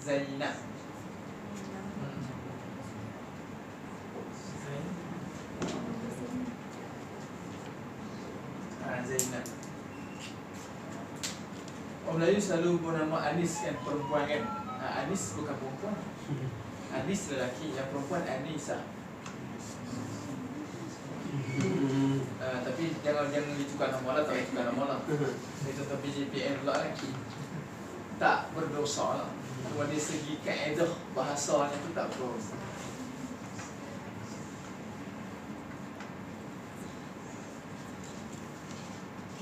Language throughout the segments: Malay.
Zainab. Zainab. Orang Melayu selalu guna nama Anis kan, perempuan kan. Anis bukan perempuan. Anis lelaki, yang perempuan Anisa. Tapi jangan ditukar nama lah, tak tukar nama lah. Itu tapi JPM pula lelaki. Tak berdosa lah. Cuma dari segi kaedah bahasanya tu tak berdosa.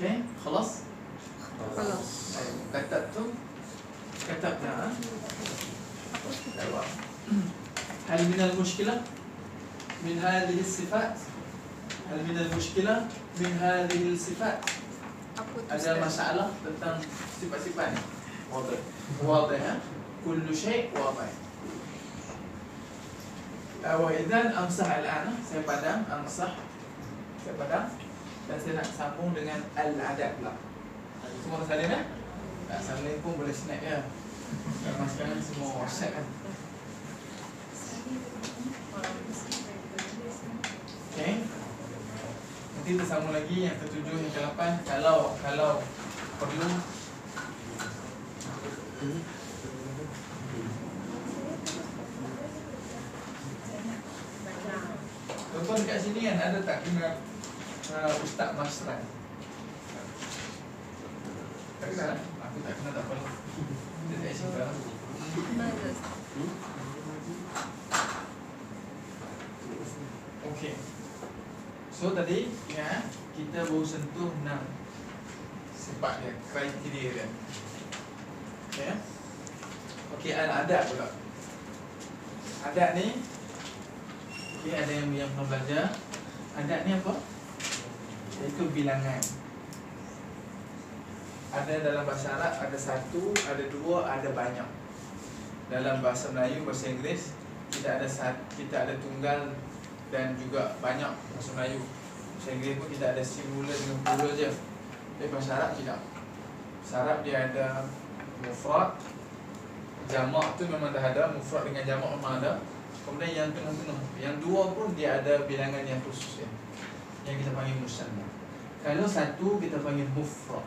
Okay, خلاص؟ خلاص. كتبتم؟ كتبنا. هل من المشكلة من هذه الصفات؟ هل من المشكلة من هذه الصفات؟ Ada masalah tentang sifat-sifat ni? Wadah. Wadah ya? Kullu syai' wadah. وإذن أمسح الآن. Saya padam, amsah. Saya padam. Dan saya nak sambung dengan al-adab pula. Semua salin kan? Tak salin pun boleh snap ya. Karena sekarang semua WhatsApp kan. Okay. Nanti kita sambung lagi yang ke-7, yang ke-8. Kalau perlu. Tuan-tuan dekat sini kan ada tak kenal Ustaz Masran? Tak kenal? Aku tak kenal, tak apa. Dia tak cakap lah. Okay. So tadi ya, kita baru sentuh 6 sifat dia, kriteria dia. Okay. Okay, adab pula. Adab ni, okay, ada yang pernah belajar. Adab ni apa? Iaitu bilangan. Ada dalam bahasa Arab, ada satu, ada dua, ada banyak. Dalam bahasa Melayu, bahasa Inggeris, kita ada tunggal dan juga banyak. Bahasa Melayu, bahasa Inggeris pun kita ada singular dengan plural je. Tapi bahasa Arab tidak. Bahasa Arab dia ada mufrad, jamak tu memang dah ada, mufrad dengan jamak memang ada. Kemudian yang tengah-tengah, yang dua pun dia ada bilangan yang khusus ya, yang kita panggil musanna. Kalau satu kita panggil mufrad,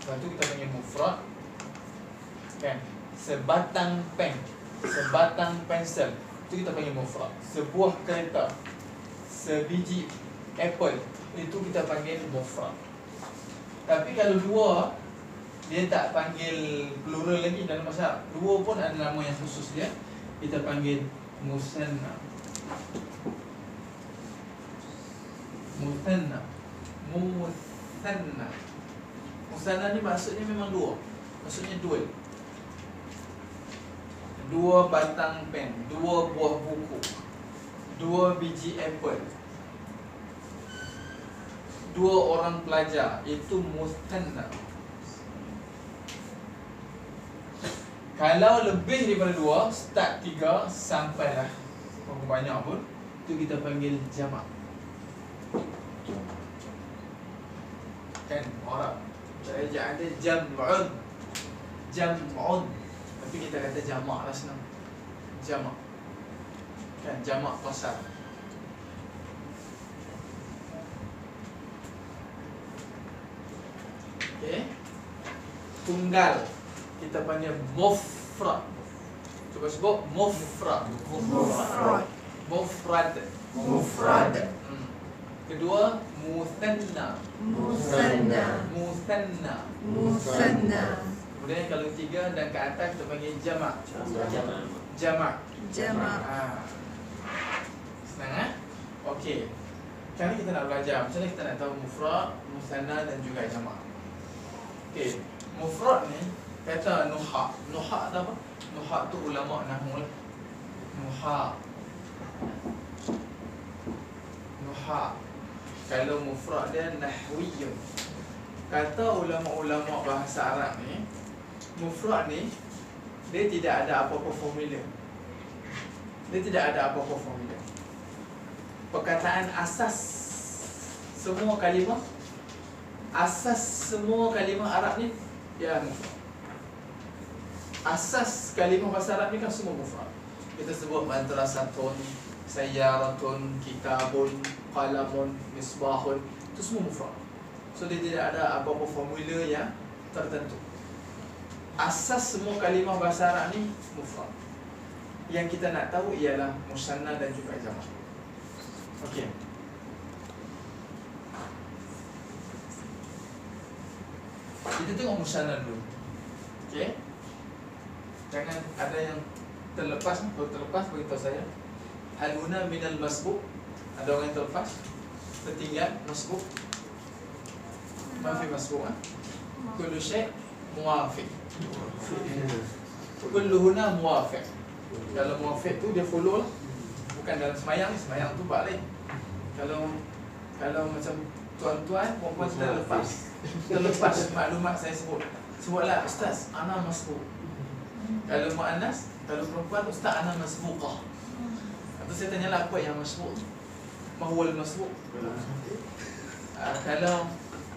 satu kita panggil mufrad kan. Sebatang pen, sebatang pensel, itu kita panggil mufrad. Sebuah kereta, sebiji apple, itu kita panggil mufrad. Tapi kalau dua, dia tak panggil plural lagi dalam bahasa. Dua pun ada nama yang khusus dia, kita panggil musanna. Musanna. Musanna. Musanna ni maksudnya memang dua. Maksudnya dual. Dua batang pen, dua buah buku, dua biji apple, dua orang pelajar, itu musanna. Kalau lebih daripada dua, start 3 sampailah berapa banyak pun, itu kita panggil jamak. Kan orang saya ada jam'un, jam'un, tapi kita kata jamak lah senang. Jamak kan, jamak pasal. Okay. Tunggal kita panggil mufrad. Cuba sebut mufrad. Mufrad. Mufrad. Mufrad. Kedua musanna. Musanna. Musanna. Musanna. Kemudian kalau tiga dan ke atas kita panggil jamak. Jamak. Jamak. Senang eh? Okey. Sekarang kita nak belajar macam mana kita nak tahu mufrad, musanna dan juga jamak. Okey, mufrad ni kata nuha. Nuha tu apa? Nuha tu ulama nahwu lah. Nuha. Nuha. Kalau mufrad dia nahwiyun. Kata ulama-ulama bahasa Arab ni, mufrad ni dia tidak ada apa-apa formula. Dia tidak ada apa-apa formula. Perkataan asas semua kalimah, asas semua kalimah Arab ni dia mufrad. asas kalimah bahasa Arab ni kan semua mufrad. Kita sebut madrasatun, sayyaratun, kitabun, qalamun, misbahun, itu semua mufrad. So dia tidak ada apa-apa formula yang tertentu. Asas semua kalimah bahasa Arab ni mufrad. Yang kita nak tahu ialah musanna dan juga jamak. Okey. Kita tengok musanna dulu. Okey. Jangan ada yang terlepas. Kalau terlepas beritahu saya. Hal huna minal masbuk. Ada orang yang terlepas, tertinggal masbuk. Mafi masbuk. Kullu syai' muwafiq. Kullu huna muwafiq. Kalau muwafiq tu dia follow lah. Bukan dalam semayang ni, semayang tu balik. Kalau macam tuan-tuan, perempuan terlepas maklumat saya sebut. Sebutlah ustaz, ana masbuk. Kalau muannas, kalau perempuan ustaz ana masbuqah. Atau saya tanyalah apa yang masbuk? Mahwal masbuk.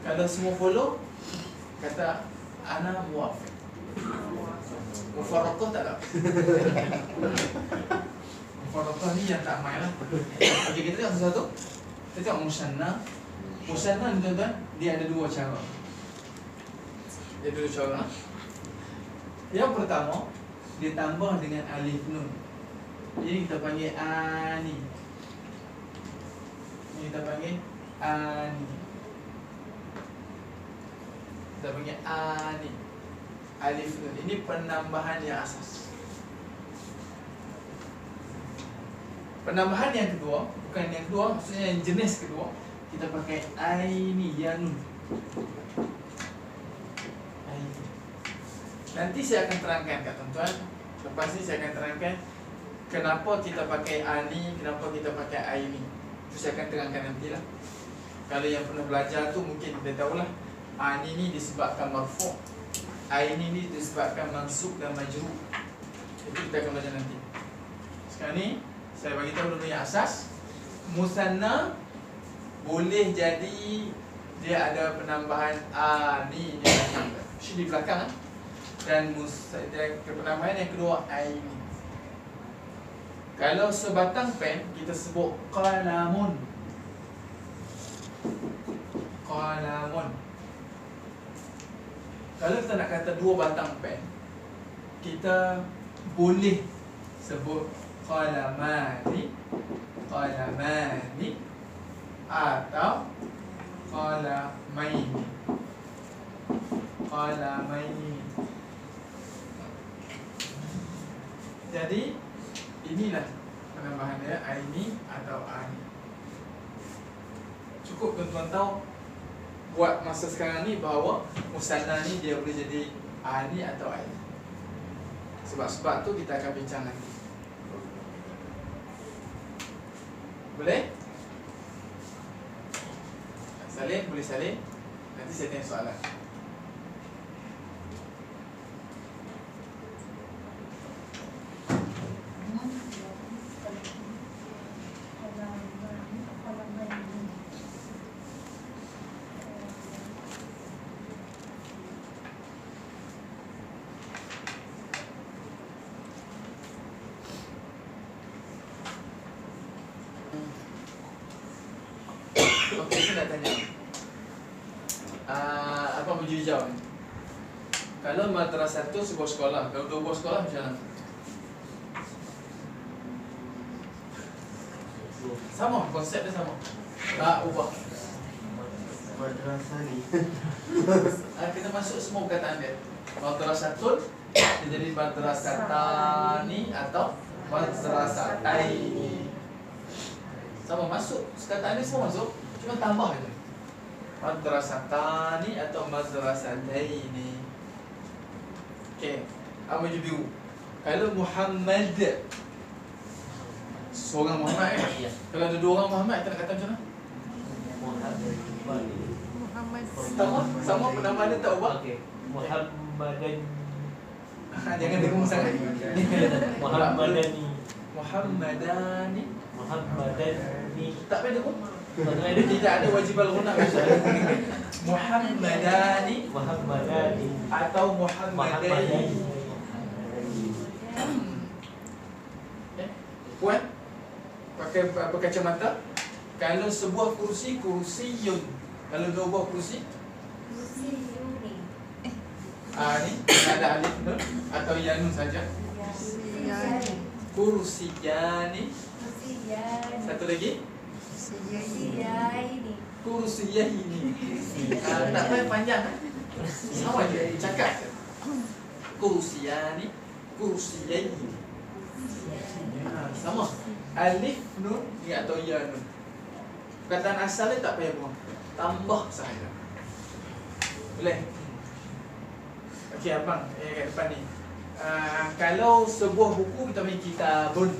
Kalau semua follow, kata ana muwafiq. Mufarraqah tak ada. Mufarraqah ni yang tak main lah. Okey, kita tengok satu-satu. Kita tengok musanna. Musanna ni tuan-tuan, dia ada dua cara. Yang pertama, dia tambah dengan alif nun. Jadi kita panggil ani. Ini kita panggil ani. Kita panggil ani. Alif nun. Ini penambahan yang asas. Penambahan yang kedua, bukan yang kedua, maksudnya yang jenis kedua, kita pakai aini ya nun. Aini. Nanti saya akan terangkan kat tuan-tuan. Lepas ni saya akan terangkan kenapa kita pakai ani, kenapa kita pakai aini. Itu saya akan terangkan nantilah. Kalau yang pernah belajar tu mungkin dia tahulah. Ani ni disebabkan marfu', aini ni disebabkan mansub dan majrur. Itu kita akan belajar nanti. Sekarang ni saya bagi tahu dulu yang asas. Musanna boleh jadi dia ada penambahan ani di belakang. Di belakang kan? Dan penambahan yang kedua aini. Kalau sebatang pen kita sebut qalamun. Qalamun. Kalau kita nak kata dua batang pen, kita boleh sebut qalamani, qalamani atau qalamaini. Qalamaini. Jadi inilah penambahan dia, aini atau ani. Cukup tuan-tuan tahu buat masa sekarang ni bahawa musanna ni dia boleh jadi ani atau aini. Sebab-sebab tu kita akan bincang nanti. Boleh? Salin, boleh salin. Nanti saya tanya soalan. Okey, saya nak tanya. Apa baju hijau ni? Kalau madrasah tu sebuah sekolah, kalau dua buah sekolah macam mana? Sama, konsep dia sama. Tak ubah. Madrasah ni. Kita masuk semua perkataan dia. Madrasatun dia jadi madrasatani atau madrasataini. Sama masuk, perkataan dia semua masuk, cuma tambah aja. Madrasatani atau madrasataini. Okey, apa je biru? Kalau Muhammad, seorang Muhammad Ya. Kalau ada dua orang Muhammad, kita nak kata macam mana? Muhammad. Sama penambahan dia tak ubah. Okey. Muhammadan. Jangan dengung sangat. Muhammadani. Muhammadani. Muhammadani. Tak payah dengung. Muhammadani. Tidak ada wajib al-ghunna. Muhammadani Muhammadani. atau Muhammadaini. Puan pakai apa kacamata. Kalau sebuah kursi, kursiyun. Kalau dua buah kursi, ni ada alif nun atau ya nun saja. Kursiyani. Satu lagi, kursiyaini. Tak payah panjang. Sama je cakap. Kursiyani, kursiyaini. Sama. Alif nun atau ya nun. Perkataan asalnya tak payah buang. Tambah sahaja. Boleh? Okey abang, kat depan ni. Kalau sebuah buku kita panggil kitabun.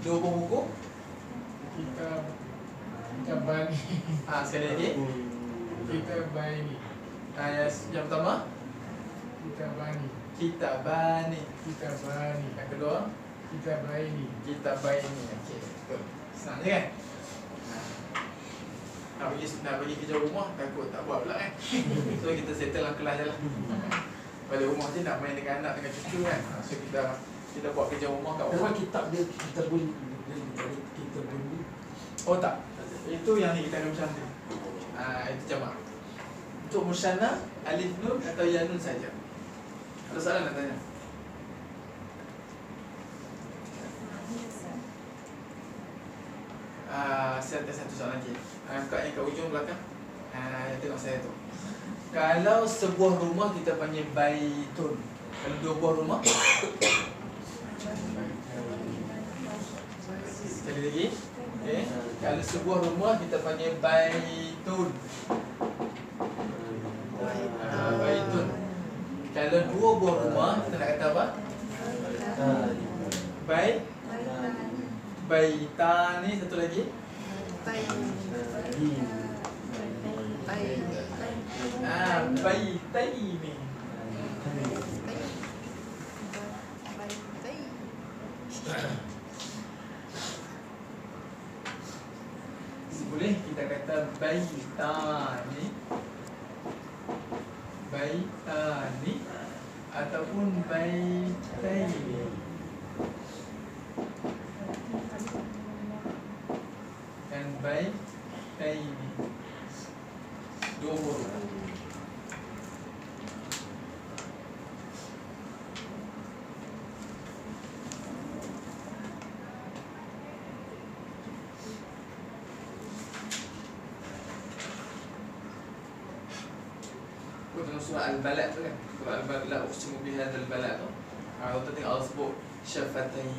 Dua buah buku. Kitabani. Sekali lagi. Kitabani. Yang pertama, Kitabani. kitabani. Kitabani. Yang kedua, Kitabaini. kitabaini. Okey, betul. Senang je kan? Nak bagi kerja rumah, takut tak buat pula kan. So kita settle lah kelas je lah. Balik rumah je nak main dengan anak, dengan cucu kan. So kita buat kerja rumah kat rumah. Memang kitab dia kita bunyi. Kita bunyi. Oh tak, itu yang ni kita akan macam tu. Itu jamak. Untuk musanna, alif nun atau ya nun saja. Ada soalan nak tanya? Saya ada satu soalan lagi. Kat yang kat ujung belakang. Tengok saya tu. Kalau sebuah rumah kita panggil baitun. Kalau dua buah rumah. Sekali lagi. Okay. Kalau sebuah rumah kita panggil baitun. Baitun. Kalau dua buah rumah kita nak kata apa? Baitani. Satu lagi. Baitaini. Boleh kita kata baitani. Baitani ataupun baitaini. Dan baitaini. Dua huruf. Dalam surah Al-Balad tu kan, surah Al-Balad, la uqsimu bihadzal balad tu. Kalau tengok Allah sebut syafatain,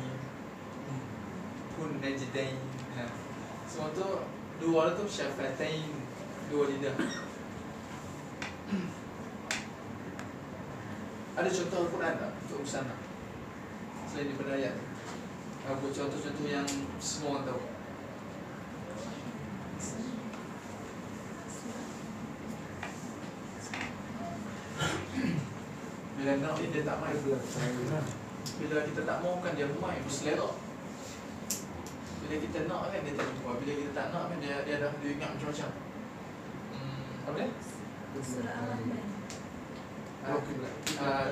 kun najdain. Semua tu dua tu syafatain, dua lidah. Ada contoh Al-Quran tak untuk musanna selain daripada ayat tu? Apa contoh-contoh yang semua orang tahu? Bila nak dia tak main. Bila kita tak mau kan dia main berselera. Bila kita nak kan dia tak jumpa. Bila kita tak nak kan dia ingat macam-macam. Apa dia? Surah Al-Rahman.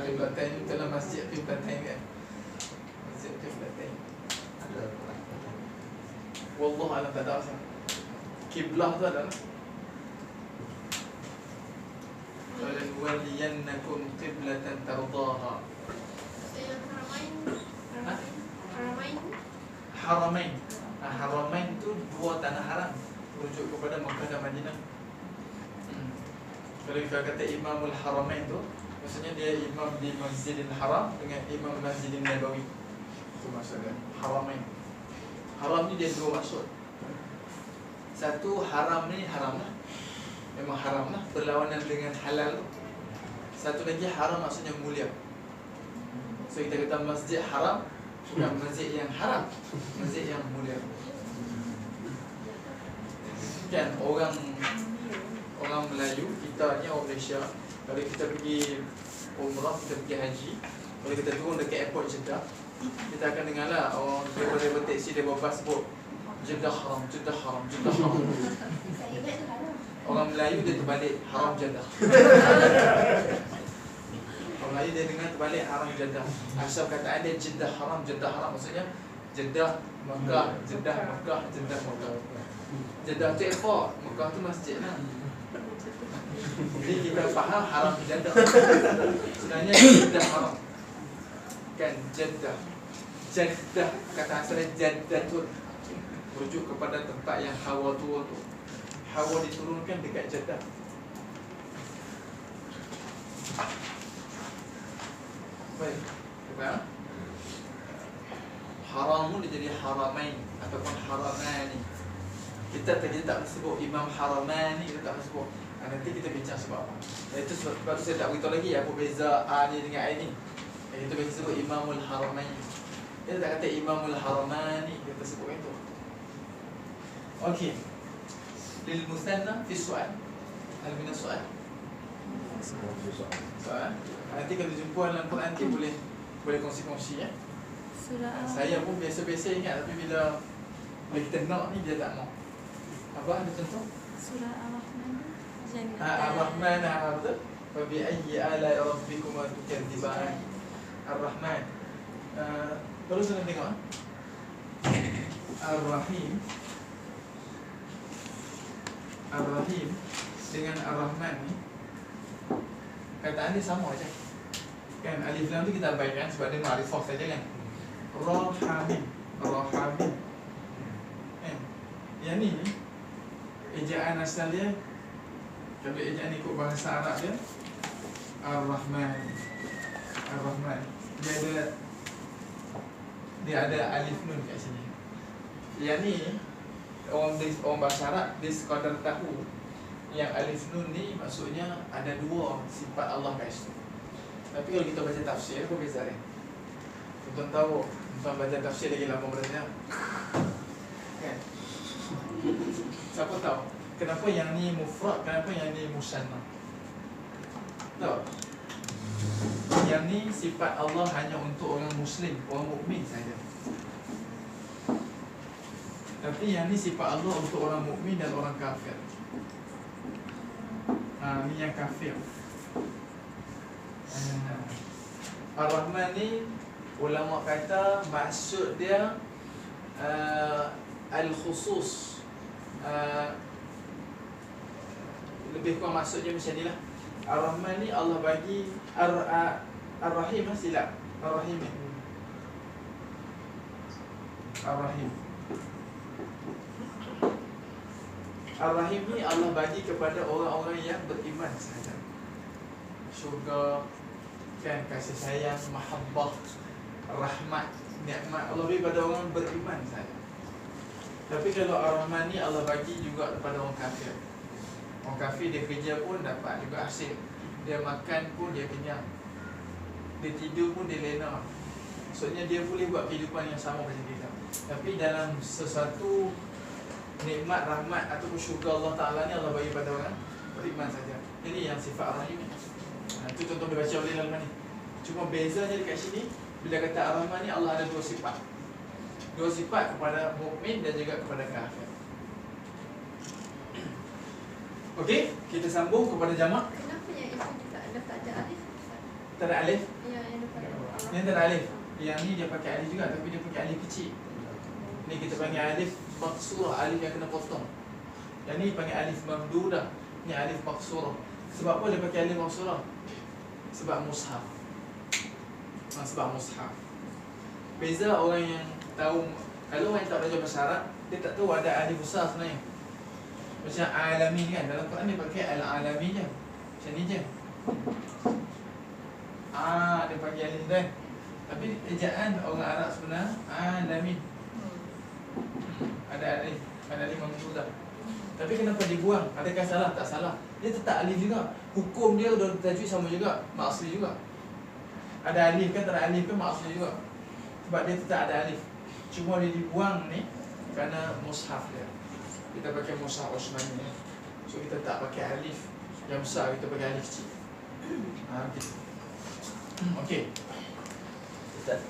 Qiblatain dalam masjid Qiblatain kan. Masjid Qiblatain. Wallahu a'lam, tak tahu asal. Kiblah tu adalah وَلَنُوَلِّيَنَّكُمْ قِبْلَةً تَرْضَاهَا. Haramain. Haramain tu dua tanah haram, merujuk kepada Makkah dan Madinah. Kalau kita kata Imamul Haramain tu, maksudnya dia imam di Masjidil Haram dengan imam Masjidil Nabawi. Itu maksudnya Haramain. Haram ni dia dua maksud. Satu, haram ni haram lah, memang haram lah, berlawanan dengan halal. Satu lagi haram maksudnya mulia. So kita kata masjid haram, bukan masjid yang haram, masjid yang mulia. Kan orang Melayu, kita ni orang Malaysia, kalau kita pergi umrah, kita pergi haji, kalau kita turun dekat airport Jeddah, kita akan dengar lah orang driver taksi, dia bawa bas sebut Jeddah haram, Jeddah haram, Jeddah haram. Orang Melayu dia terbalik, haram Jeddah. Orang Melayu dia dengar terbalik, haram Jeddah. Asal kataan dia Jeddah haram, Jeddah haram, maksudnya Jeddah, Mekah, Jeddah, Mekah, Jeddah, Mekah. Jeddah tu airport, Mekah tu masjid lah. Jadi kita faham haram di Jeddah. Sebenarnya Jeddah haram. Kan Jeddah. Jeddah, kata asalnya Jeddah tu merujuk kepada tempat yang Hawa tua tu. Hawa diturunkan dekat Jeddah. Baik, faham? Haramun dia jadi haramain ataupun haramani. Kita tak sebut Imam Haramani, kita tak sebut. Nanti kita bincang sebab apa. Itu sebab tu saya tak beritahu lagi apa beza A ni dengan I ni. Kita biasa sebut Imamul Haramain. Kita tak kata Imamul Haramani, kita sebut itu. Okey. Lil musanna fi soal. Hal min soal. Soal. Nanti kalau jumpa dalam Quran nanti boleh kongsi-kongsi ya. Surah Saya pun biasa-biasa ingat tapi bila kita nak ni dia tak mau. Apa ada contoh? Surah Ar-Rahman. Ar-Rahman apa? Fa bi ayyi ala rabbikuma tukadziban. Ar-Rahman. Terus kita tengok. Ar-Rahim. Ar-Rahim dengan Ar-Rahman ni kataan dia sama aja. Kan alif lam tu kita abaikan sebab dia ma'rifah saja kan. Rahamim, Rahamim. Kan? Yang ni ejaan asal dia, kalau ejaan ikut bahasa Arab dia Ar-Rahman. Ar-Rahman. Dia ada alif nun kat sini. Yang ni orang bahasa Arab dia sekadar tahu yang alif nun ni maksudnya ada dua sifat Allah kat situ. Tapi kalau kita baca tafsir apa beza dia? Tuan tahu, tuan baca tafsir lagi lama berapa? Kan? Siapa tahu? Kenapa yang ni mufrad, kenapa yang ni musanna? Tahu? Yang ni sifat Allah hanya untuk orang muslim, orang mukmin saja. Tapi yang ni sifat Allah untuk orang mukmin dan orang kafir. Ni yang kafir. Ar-Rahman ni ulama kata maksud dia al-khusus. Lebih kurang maksudnya macam ni lah. Ar-Rahman ni Allah bagi Ar-Rahim silap. Ar-Rahim ni Ar-Rahim. Ar-Rahim ni Allah bagi kepada orang-orang yang beriman sahaja. Syurga, kan, kasih sayang, mahabbah, rahmat, nikmat Allah bagi pada orang beriman sahaja. Tapi kalau Ar-Rahman ni Allah bagi juga kepada orang kafir. Orang kafir dia kerja pun dapat juga hasil. Dia makan pun dia kenyang. Dia tidur pun dia lena. Maksudnya dia boleh buat kehidupan yang sama macam kita. Tapi dalam sesuatu nikmat, rahmat ataupun syurga Allah Ta'ala ni Allah bagi pada orang beriman saja. Jadi yang sifat Ar-Rahim ni. Itu contoh dia baca oleh Al-Man ni. Cuma bezanya dekat sini, bila kata Ar-Rahman ni Allah ada dua sifat. Dua sifat kepada mukmin dan juga kepada kafir. Okey, kita sambung kepada jamak. Kenapa yang itu tak ada alif? Tak ada alif. Ya, yang depan Allah. Yang tak ada alif. Yang ni dia pakai alif juga tapi dia pakai alif kecil. Ni kita panggil alif maqsurah, alif yang kena potong. Yang ni panggil alif mamdudah. Ni alif maqsurah. Sebab apa dia pakai alif maqsurah? Sebab mushaf. Sebab mushaf. Beza orang yang tahu, kalau orang yang tak belajar bahasa Arab, dia tak tahu ada alif besar sebenarnya. Macam alamin kan, dalam Quran dia pakai al-alamin je. Macam ni je. Dia pakai alif kan. Tapi ejaan orang Arab sebenar alamin. Ada alif mamdudah. Tapi kenapa dibuang? Adakah salah? Tak salah. Dia tetap alif juga. Hukum dia dan tajwid sama juga, mak asli juga. Ada alif kan, tak ada alif kan, mak asli juga. Sebab dia tetap ada alif. Cuma dia dibuang ni kerana mushaf dia. Kita pakai mushaf Osmani ni. So kita tak pakai alif yang besar, kita pakai alif kecil. Gitu. Okey. Ustaz,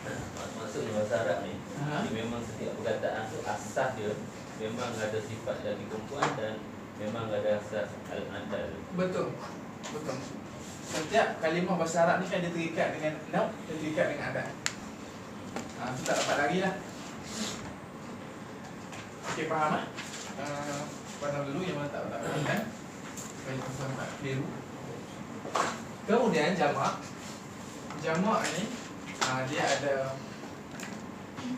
maksudnya bahasa Arab ni, dia memang setiap perkataan tu asas dia memang ada sifat dari perempuan dan memang ada asas al-adal. Betul. Betul. Setiap kalimah bahasa Arab ni kan dia terikat dengan naum, dia terikat dengan adat. Kita tak dapat lari lah. Okey, faham lah? Pandang dulu yang mana tak faham kan? Banyak faham tak keliru. Kemudian jamak. Jamak ni dia ada,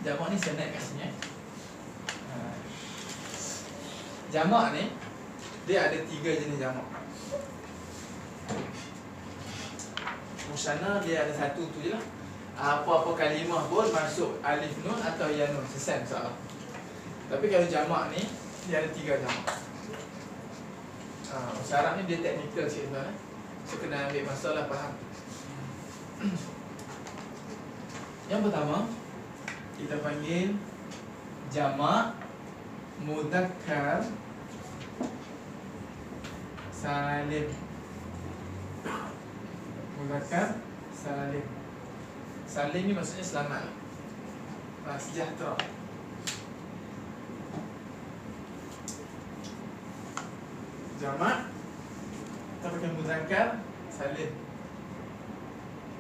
jamak ni saya naik kat sini. Jamak ni dia ada 3 jenis jamak. Musanna dia ada satu tu je lah. Apa-apa kalimah pun masuk alif nun atau ya nun, selesai masalah. Tapi kalau jamak ni dia ada 3 jamak. Syarat ni dia teknikal sikit tuan. So kena ambil masa lah faham. Yang pertama kita panggil jamak mudzakkar salim. Mudzakkar salim. Salim ni maksudnya selamat, sejahtera. Jamak kita pakai mudzakkar salim.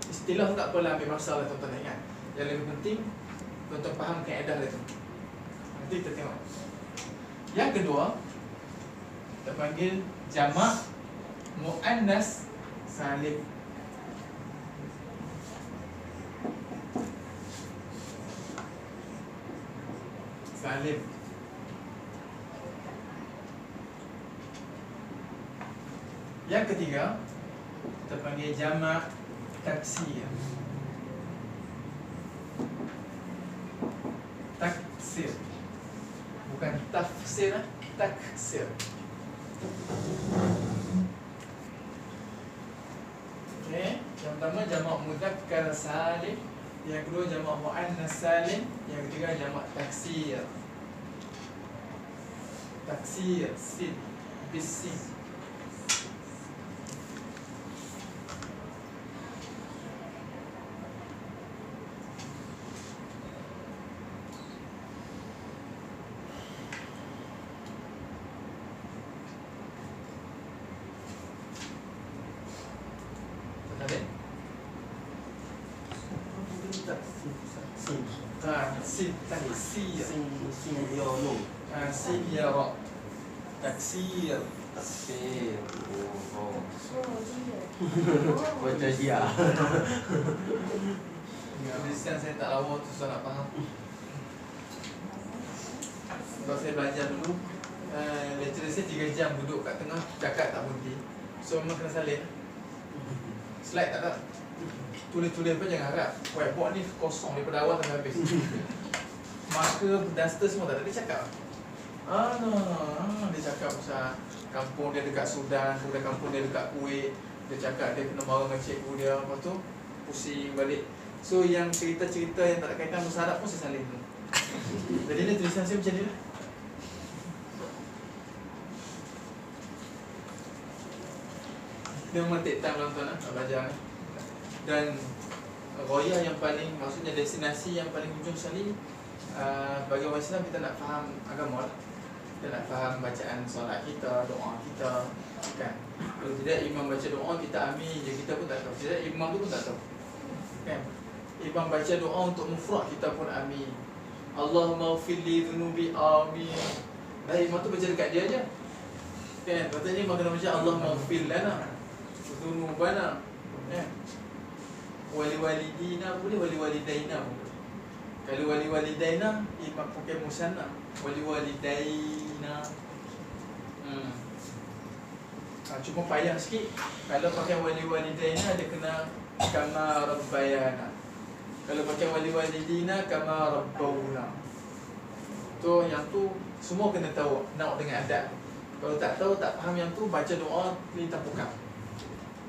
Istilah tu tak apalah, ambil masa lah tuan-tuan ingat. Yang lebih penting tuan-tuan faham kaedah dia tu. Nanti kita tengok. Yang kedua kita panggil jamak muannas salim. Salim. Yang ketiga kita panggil jamak taksir. Taksir. Bukan tafsir, taksir. Okey, yang pertama jamak mudzakkar salim, yang kedua jamak muannas salim, yang ketiga jamak taksir. Taksir, sin, bisin. Sin taksir. Sin ya ra. Taksir. Taksir. Oh. Oh, Baca dia. Tulisan saya tak lawa tu, saya nak faham. Sebab saya belajar dulu, lecturer saya 3 jam duduk kat tengah, cakap tak berhenti. So memang kena salin. Slide tak ada. Tulis-tulis pun jangan harap whiteboard ni kosong daripada awal sampai habis. Marker, duster semua tak ada, dia cakap dia cakap pasal kampung dia dekat Sudan, kemudian kampung dia dekat Kuwait. Dia cakap dia kena marah dengan cikgu dia, lepas tu pusing balik. So yang cerita-cerita yang tak ada kaitan bahasa Arab pun saya salin tu. Jadi ni tulisan saya macam ni lah. Dia memang take time lah tuan nak belajar ni. Dan royah yang paling, maksudnya destinasi yang paling ujung sekali, bagi orang Islam kita nak faham agama lah. Kita nak faham bacaan solat kita, doa kita, kan. Kalau tidak imam baca doa kita amin je, kita pun tak tahu. Tidak imam tu pun tak tahu, kan. Imam baca doa untuk mufrad kita pun amin. Allahumma ghfir li dhunubi amin. Dah imam tu baca dekat dia aja, kan. Katanya imam kena baca Allahumma ghfir lana dhunubana, kan. Wali walidina boleh, wali walidaina boleh. Kalau wali walidaina imam pakai musanna, wali walidaina. Cuma payah sikit. Kalau pakai wali walidaina dia kena kama rabbayana. Kalau pakai wali walidina kama rabbawna. Tu yang tu semua kena tahu, nak dengan adab. Kalau tak tahu, tak faham yang tu, baca doa lintah pukam,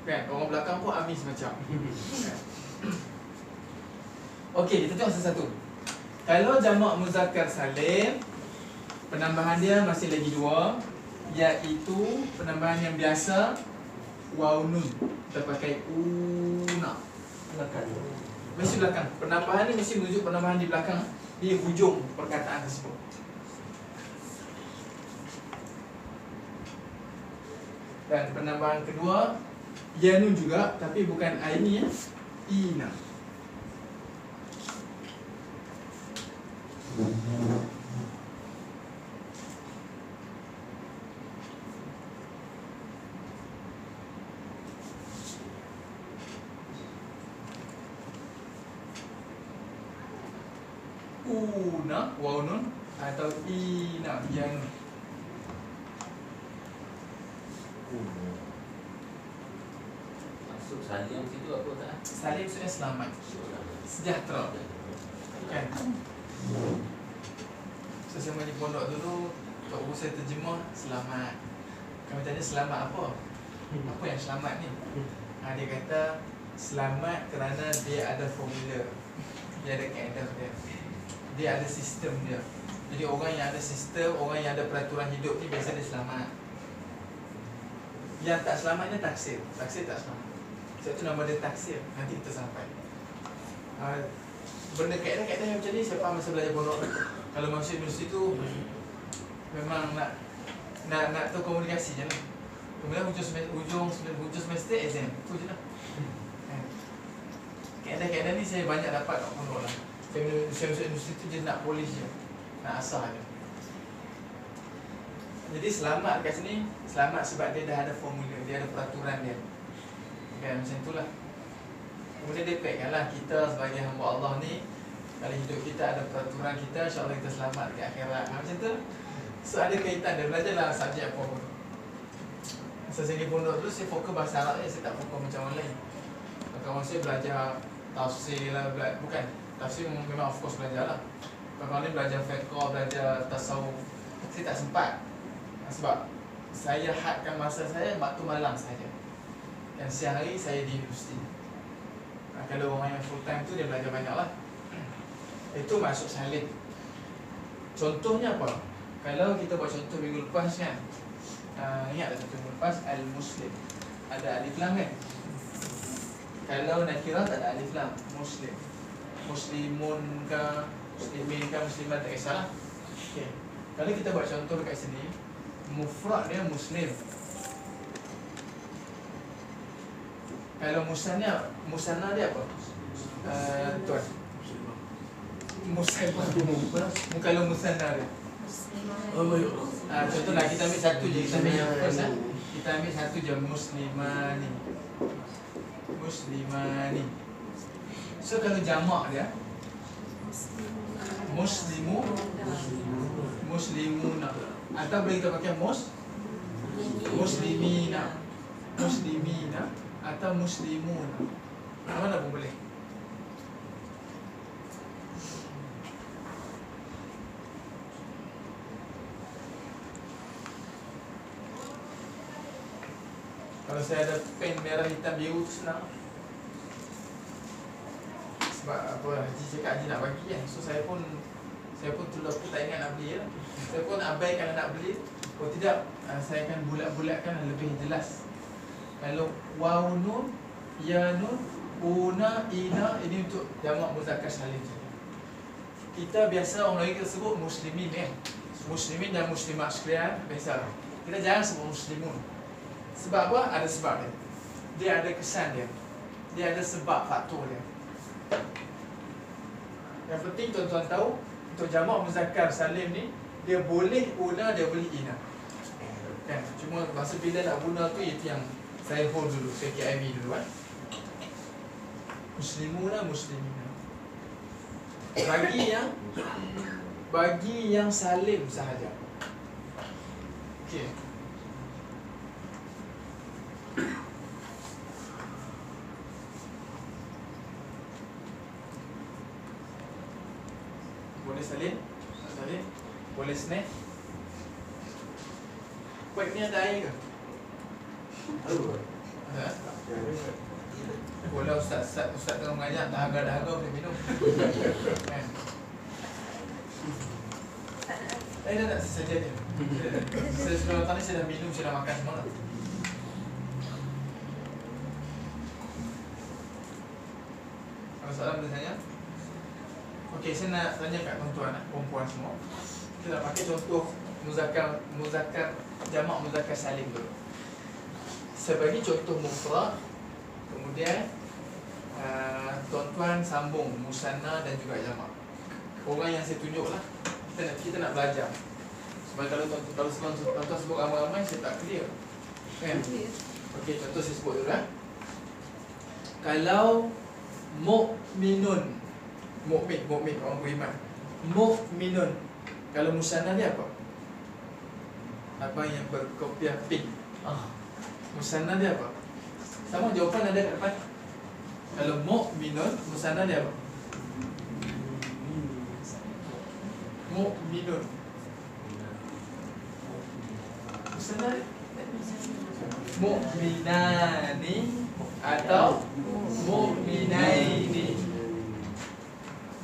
kan. Orang belakang pun amin semacam. Kan? Okey, kita tengok satu-satu. Kalau jamak muzakkar salim, penambahan dia masih lagi 2, iaitu penambahan yang biasa waw nun. Kita pakai una belakang. Mesti belakang. Penambahan ni mesti menunjuk penambahan di belakang, di hujung perkataan tersebut. Dan penambahan kedua ya nun juga, tapi bukan ini ya. Ina. una, waw nun, atau ina, ya nun. Maksud salim situ apa tak? Salim maksudnya selamat, sejahtera. Kan? Sesama di pondok dulu, Tok Guru saya terjemah selamat. Kami tanya selamat apa? Apa yang selamat ni? Dia kata selamat kerana dia ada formula, dia ada kaedah dia, dia ada sistem dia. Jadi orang yang ada sistem, orang yang ada peraturan hidup ni biasa dia selamat. Yang tak selamat ni taksir. Taksir tak selamat. Sebab tu nama dia taksir. Nanti kita sampai. Benda kaedah-kaedah yang macam ni saya faham masa belajar pondok. Kalau masuk universiti tu memang nak tahu komunikasi je lah. Kemudian hujung semester exam. Tu je lah. Kaedah-kaedah ni saya banyak dapat kat pondok lah. Saya masuk universiti tu je nak polish je, nak asah je. Jadi selamat kat sini, selamat sebab dia dah ada formula, dia ada peraturan dia. Kan macam itulah. Kemudian dia kaitkan lah kita sebagai hamba Allah ni, kalau hidup kita ada peraturan kita, insyaAllah kita selamat di akhirat. Macam tu. So ada kaitan dia, belajarlah subjek apa pun. Masa saya di pondok tu, saya fokus bahasa Arab je, saya tak fokus macam orang lain. Kawan saya belajar tafsir lah, bukan tafsir memang of course belajar lah. Kawan lain belajar fiqh, belajar tasawuf. Saya tak sempat. Sebab saya hadkan masa saya waktu malam saja. Dan siang hari saya di universiti. Kalau orang yang full time tu dia belajar banyak lah. Itu masuk salin. Contohnya apa? Kalau kita buat contoh minggu lepas kan, ingat tak contoh minggu lepas Al-Muslim, ada alif lam kan? Kalau nakirah tak ada alif lam, Muslim. Muslimun ke, muslimin ke, muslimat tak kisahlah. Okay. Kalau kita buat contoh dekat sini, mufrad dia Muslim. Kalau musanna dia apa? Tuan Muslimah. Kalau musanna dia contohlah kita ambil satu je, kita ambil yang first lah. Kita ambil satu je, muslimani. Muslimani. So kalau jamak dia muslimu, muslimuna. Atau boleh kita pakai muslimina, muslimina atau muslimuna. Mana pun boleh. Kalau saya ada pen merah, hitam, biru tu senang. Sebab apa, Haji cakap Haji nak bagi kan. So saya pun terlalu tak ingat nak beli lah. Saya pun abaikan nak beli. Kalau tidak, saya akan bulat-bulatkan lebih jelas. Kalau waw nun, ya nun, una, ina, ini untuk jamak muzakkar salim. Kita biasa orang lagi kita sebut muslimin kan. Muslimin dan muslimat sekalian biasa. Kita jarang sebut muslimun. Sebab apa? Ada sebab dia. Dia ada kesan dia. Dia ada sebab faktor dia. Yang penting tuan-tuan tahu, untuk jamak muzakkar salim ni, dia boleh una, dia boleh ina. Kan? Cuma masa bila nak guna tu, itu yang saya hold dulu, saya KIV dulu kan. Muslimuna, muslimina. Bagi yang salim sahaja. Okey. Boleh salin? Salin? Boleh snack? Kuat ni ada air ke? Ada? Boleh Ustaz tengah mengajar, dahaga boleh minum. Kan? Dah tak sesaja je. Saya sebelum datang ni saya dah minum, saya dah makan semua dah. Kalau soalan boleh tanya? Okey, saya nak tanya kat tuan-tuan, perempuan semua. Kita nak pakai contoh muzakkar jamak muzakkar salim dulu. Saya bagi contoh mufrad, kemudian tuan-tuan sambung musanna dan juga jamak. Orang yang saya tunjuklah, kita nak belajar. Sebab kalau tuan-tuan sebut ramai-ramai, saya tak clear. Kan? Okey, contoh saya sebut dulu lah. Kalau mukminun, mukmin orang beriman. Mu'minun. Kalau musanna dia apa? Abang yang berkopiah pink. Musanna dia apa? Sama jawapan ada kat depan. Kalau mu'minun, musanna dia apa? Mu'minun. Musanna dia mu'minani atau mu'minaini.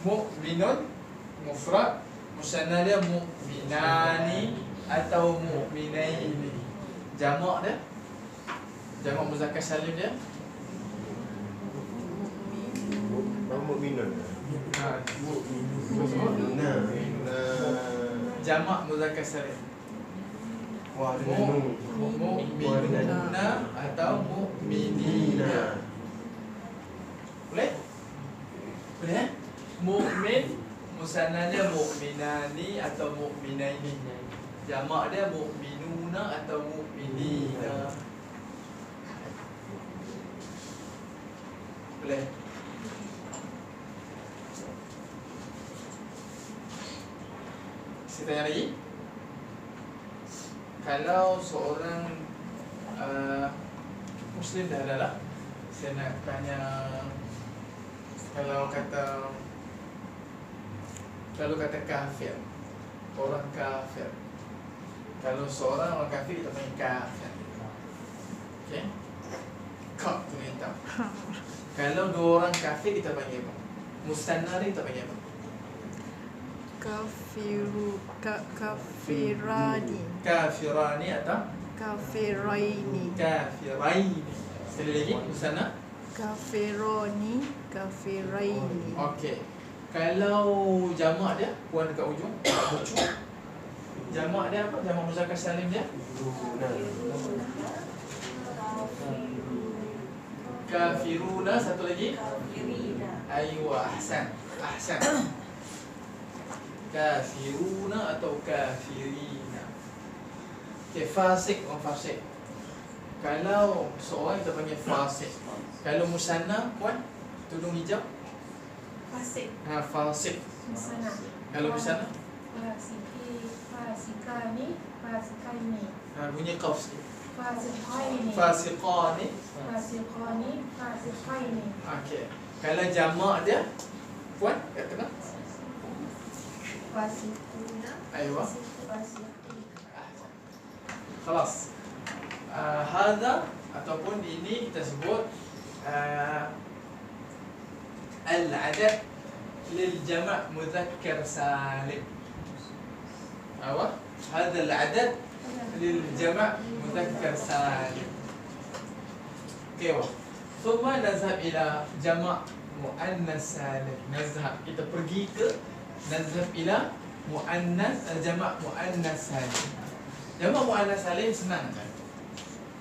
Mu'minun mufrad, musanna dia mu'minani atau mu'minaini. Jamak dia, jamak muzakkar salim dia Mu'minun. jamak muzakkar salim Wah, dengan nun. mu'minuna atau mu'minina. Boleh? Boleh eh? Mu'min musanna dia mu'minani atau mu'minaini. Jamak dia mu'minuna atau mu'minina. Boleh? Saya tanya lagi. Kalau seorang Muslim dah ada lah, saya nak tanya, kalau kata kafir, orang kafir. Kalau seorang orang kafir kita panggil kafir. Okay? Kaf tu hitam. Kalau dua orang kafir kita panggil apa? Musanna dia kita panggil apa? Kafirani. Kafirani atau Kafiraini. kafiraini. Sekali lagi musanna. Kafironi. Kafiraini. Okey. Kalau jamak dia, puan dekat ujung, jamak dia apa? Jamak muzakkar salim dia? Kafiruna. Satu lagi? Aywa, ahsan. Ahsan. Kafiruna atau kafirina. Okay, fasik, orang fasik. Kalau seorang kita panggil fasik. Kalau musanna, puan, tudung hijau? Fasik. Fasik. Musanna. Kalau musanna? Fasikani. Fasikaini. Bunyi qaf sikit. Fasikaini. Fasiqani. Fasikani. Fasikaini. Okey. Kalau jamak dia, puan, kat tengah? Fasikuna. Aywa. Fasikuna. Khalas. Hadha ataupun ini kita sebut al-adad lil jama' mudzakkar salim. Apa? Hadha al-adad lil jama' mudzakkar salim. Okey, wah. ثم نذهب إلى جمع مؤنث سالم. نذهب, kita pergi ke نذهب إلى مؤنث جمع مؤنث سالم. Jama' mu'annas salim senang kan?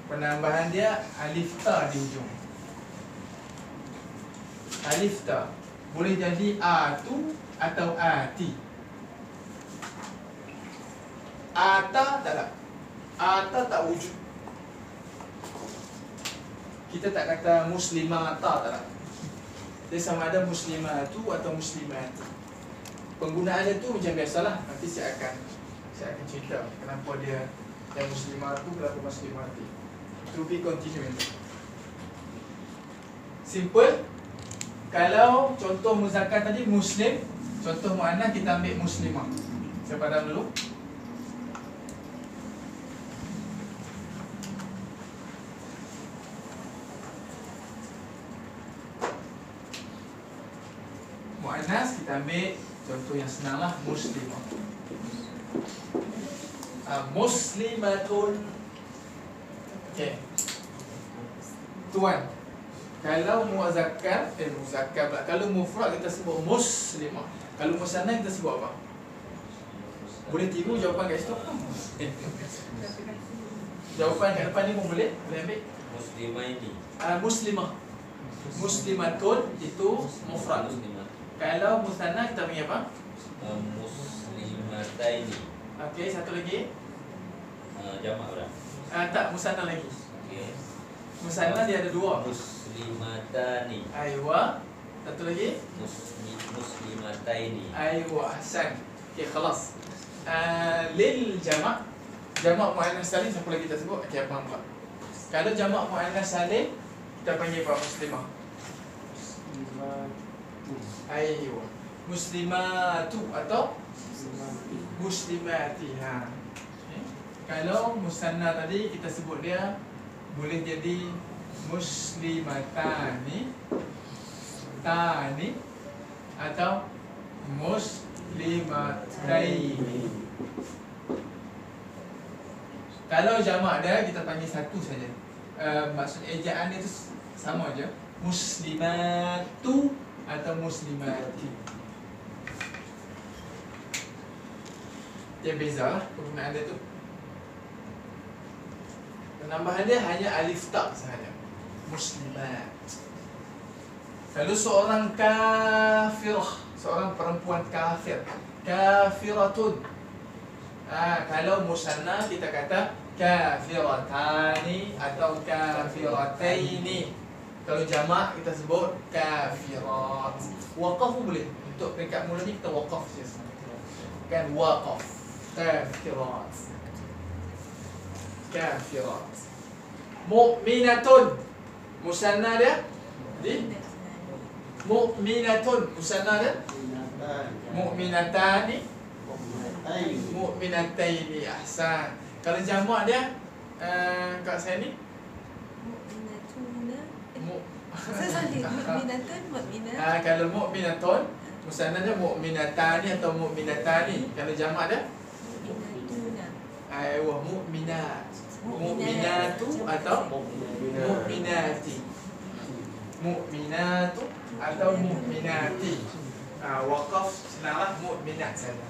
Penambahan dia alif ta di ujung. Alif ta boleh jadi atu atau ati. Ata tak ada. Ata tak wujud. Kita tak kata muslimata tak ada. Dia sama ada muslimatu atau muslimati. Penggunaan dia tu macam biasalah. Nanti saya akan cerita kenapa dia yang muslimah tu kenapa muslimati. To be continuing. Simple. Kalau contoh muzakkar tadi muslim, contoh muannas kita ambil muslimah. Saya padam dulu. Muannas kita ambil contoh yang senang lah, muslimah. Muslimatun. Okey. Tuan. Kalau muzakkar, muzakkar pula. Kalau mufrad kita sebut muslimah. Kalau musanna kita sebut apa? Boleh tiru jawapan kat situ? Jawapan kat depan ni pun boleh. Boleh ambil. Muslimaini. Muslimah. Muslimatun itu mufrad. Muslimat. Kalau musanna kita panggil apa? Muslimataini. Okey, satu lagi. Jamak berapa? Tak, musanna lagi. Okey. Musanna dia ada dua. Muslimatani. Aywa. Satu lagi. Muslimataini. Aywa, ahsan. Okey, khalas. Lil jamak. Jamak muannas salim siapa lagi kita sebut? Okey, faham tak? Kalau jamak muannas salim kita panggil apa? Muslimah. Aywa. Muslimatu atau muslimati. Ha. Okay. Kalau musanna tadi kita sebut dia boleh jadi muslimatani tani atau muslimataini. Kalau jamak dia kita panggil satu saja. Maksud ejaan dia tu sama aja. Muslimatu atau muslimati. Dia bezalah penggunaan dia tu. Penambahan dia hanya alif tak sahaja. Muslimat. Kalau seorang kafirah, seorang perempuan kafir, kafiratun. Kalau musanna kita kata kafiratani atau kafirataini. Kalau jamak kita sebut kafirat. Waqaf boleh. Untuk peringkat mula ni kita waqaf saja. Kan waqaf. Kafirat. Kafirat. Mu'minatun. Musanna dia di mu'minatun. Musanna dia mu'minatani. Mu'minataini. Ahsan. Kalau jamak dia kat saya ni kalau mu'minatun musanna dia mu'minatani atau mu'minatani. Kalau jamak dia aywa mu'minat. Mu'minatu atau mu'minati. Mu'minatu atau mu'minati. Waqaf senarah mu'minat saja.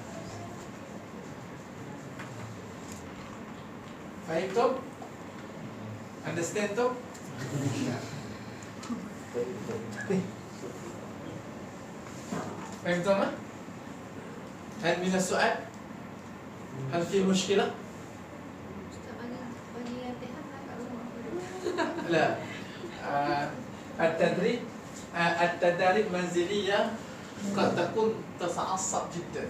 Faham tu? Understand tu? فهمتم ما؟ هل من السؤال؟ هل في مشكلة؟ لا التدريب منزلية قد تكون تتعصب جدا.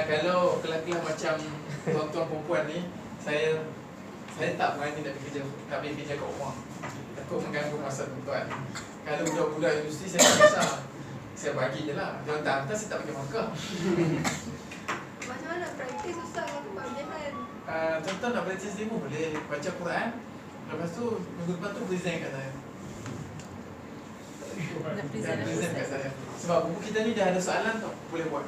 Kalau kelak-kelak macam tuan-tuan perempuan ni, saya tak berani nak pergi kerja kat rumah. Takut mengganggu masa tuan. Kalau budak-budak industri saya tak kisah. Saya bagi je lah. Dia tak hantar, saya tak bagi makan. Macam mana praktis Ustaz kalau kebahagiaan? Tuan-tuan nak praktis demo boleh baca Quran. Lepas tu minggu depan tu present kat saya. Present kat saya. Sebab buku kita ni dah ada soalan tau. Boleh buat.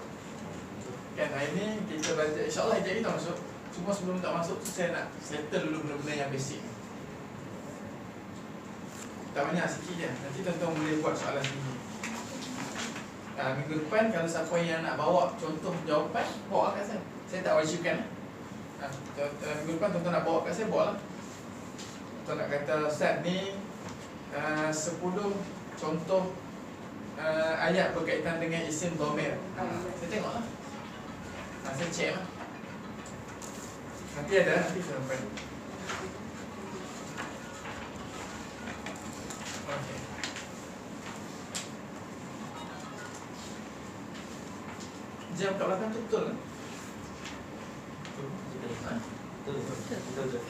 Kan hari ni kita baca. InsyaAllah hijab kita masuk. Cuma sebelum tak masuk tu saya nak settle dulu benda-benda yang basic. Tak banyak, sikit je. Nanti tuan-tuan boleh buat soalan sendiri. Minggu depan kalau siapa yang nak bawa contoh jawapan, bawa kat saya. Saya tak wajibkan. Minggu depan tuan-tuan nak bawa kat saya, bawa lah. Tuan nak kata Ustaz ni 10 contoh ayat berkaitan dengan isim dhamir. Saya tengok lah. Saya check lah. Nanti ada, nanti saya sampai. Okay. Jam kat belakang tu betul kan?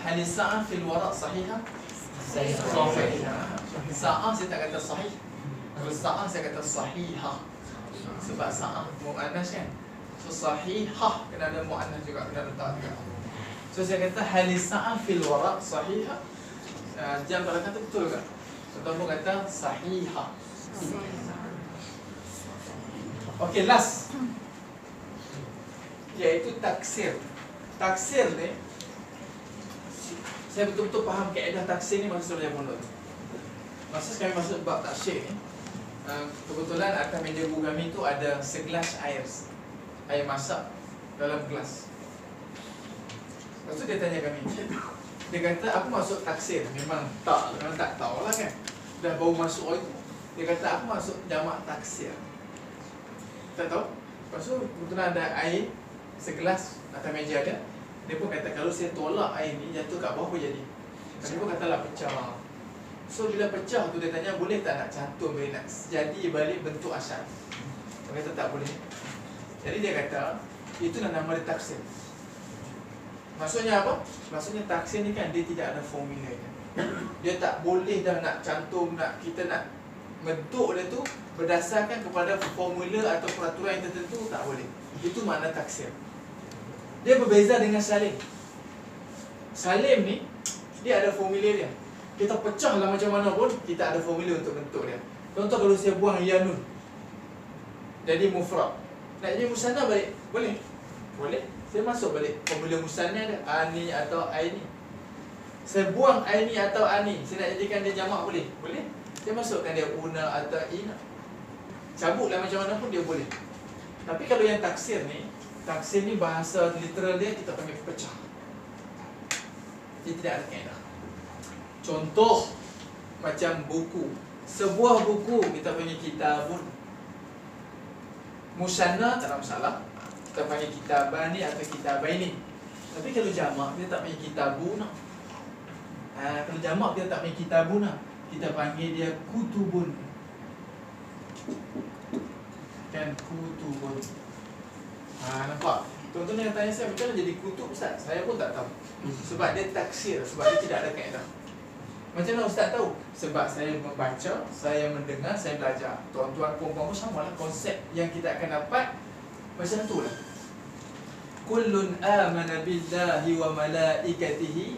Hal sa'ah fil wara' sahihah? Sahihah. Sa'ah saya tak kata sahih. Kalau sa'ah saya kata sahihah. Sebab sa'ah mu'annas kan? So sahihah kena ada mu'annas juga, kena letak juga. So saya kata hal sa'ah fil wara' sahihah. Jam kat belakang tu betul kan? Contoh pun kata sahihah. Okay, last. Iaitu taksir. Taksir ni, saya betul-betul faham kaedah taksir ni masa saya pondok. Masa kami masuk bab taksir ni, kebetulan atas meja guru kami tu ada segelas air masak dalam gelas. Lepas tu dia tanya kami, dia kata apa maksud taksir? Memang tak tahu lah kan. Dah baru masuk itu. Dia kata apa maksud jamak taksir? Tak tahu. Lepas tu kebetulan ada air segelas atas meja ada. Dia pun kata kalau saya tolak air ni jatuh kat bawah apa jadi? Dia pun katalah pecah. So bila pecah tu dia tanya boleh tak nak cantum balik, nak jadi balik bentuk asal. Dia kata tak boleh. Jadi dia kata itulah nama dia taksir. Maksudnya apa? Maksudnya taksir ni kan dia tidak ada formula kan. Dia tak boleh dah nak cantum, nak kita nak bentuk dia tu berdasarkan kepada formula atau peraturan yang tertentu, tak boleh. Itu makna taksir. Dia berbeza dengan salim. Salim ni dia ada formula dia. Kita pecah lah macam mana pun kita ada formula untuk bentuk dia. Contoh kalau saya buang yanun jadi mufrad, nak jadi musanna balik, boleh? Boleh. Saya masuk balik formula musanna dia, ani atau aini. Saya buang aini atau ani, saya nak jadikan dia jamak, boleh? Boleh. Saya masukkan dia una atau ina. Cabutlah macam mana pun dia boleh. Tapi kalau yang taksir ni bahasa literal dia kita panggil pecah. Dia tidak ada kaedah. Contoh macam buku. Sebuah buku kita panggil kitabun. Musanna tak ada masalah. Kita panggil kitabani atau kitabaini. Tapi kalau jamak dia tak panggil kitabuna. Kalau jamak dia tak panggil kitabuna. Kita panggil dia kutubun. Kan kutubun. Nampak? Tuan-tuan yang tanya saya macam mana jadi kutub Ustaz? Saya pun tak tahu. Sebab dia taksir, sebab dia tidak ada kaedah. Macam mana Ustaz tahu? Sebab saya membaca, saya mendengar, saya belajar. Tuan-tuan puan-puan pun sama lah konsep yang kita akan dapat macam tu lah. Kullun amana billahi wa malaikatihi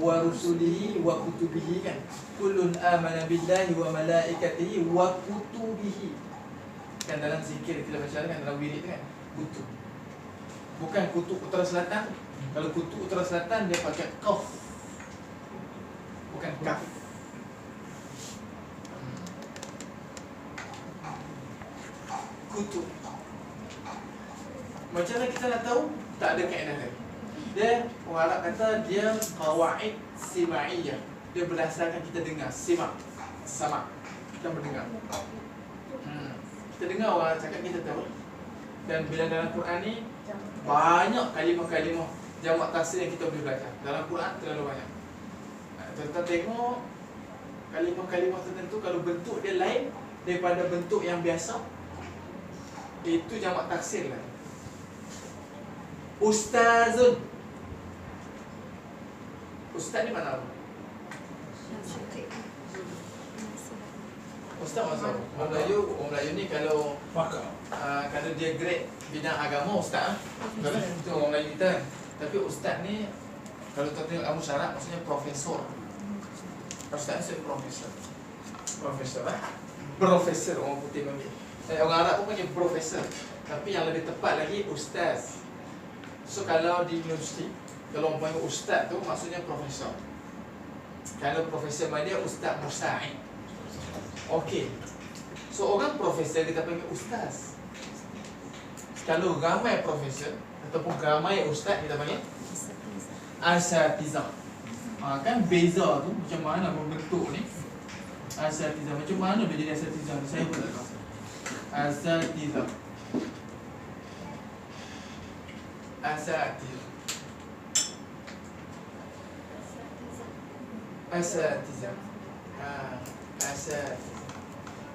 wa rusulihi wa kutubihi kan. Kullun amana billahi wa malaikatihi wa kutubihi. Kan dalam zikir kita baca kan, dalam wirid kan, kutub. Bukan kutub utara selatan. Kalau kutub utara selatan dia pakai qaf, bukan kaf. Kutub. Macam mana kita nak tahu? Tak ada kaedah lagi. Dia orang Arab kata dia qawaid simaiyah. Dia berdasarkan kita dengar, simak, sama. Kita mendengar. Kita dengar orang cakap, kita tahu. Dan bila dalam Quran ni banyak kalimah-kalimah jamak taksir yang kita boleh belajar. Dalam Quran terlalu banyak. Kita tengok kalimah-kalimah tertentu kalau bentuk dia lain daripada bentuk yang biasa, itu jamak taksir lah. Ustazun. Ustaz ni mana? Ustaz maksud orang Melayu ni kalau kalau dia grade bidang agama ustaz, betul kan? Itu orang Melayu kita kan. Tapi ustaz ni kalau kita tengok kamus syarat maksudnya profesor. Ustaz ni profesor. Profesor Profesor orang putih panggil. Orang Arab pun panggil profesor. Tapi yang lebih tepat lagi ustaz. So kalau di universiti, kalau orang panggil ustaz tu maksudnya profesor. Kalau profesor dia ustaz musa'id. Okey. So orang profesor kita panggil ustaz. Kalau ramai profesor ataupun ramai ustaz kita panggil asatizah. Kan beza tu macam mana membentuk ni. Asatizah macam mana dia jadi asatizah? Saya pun tak tahu. Asatizah. Asatizah. Asatizah. Asatizah.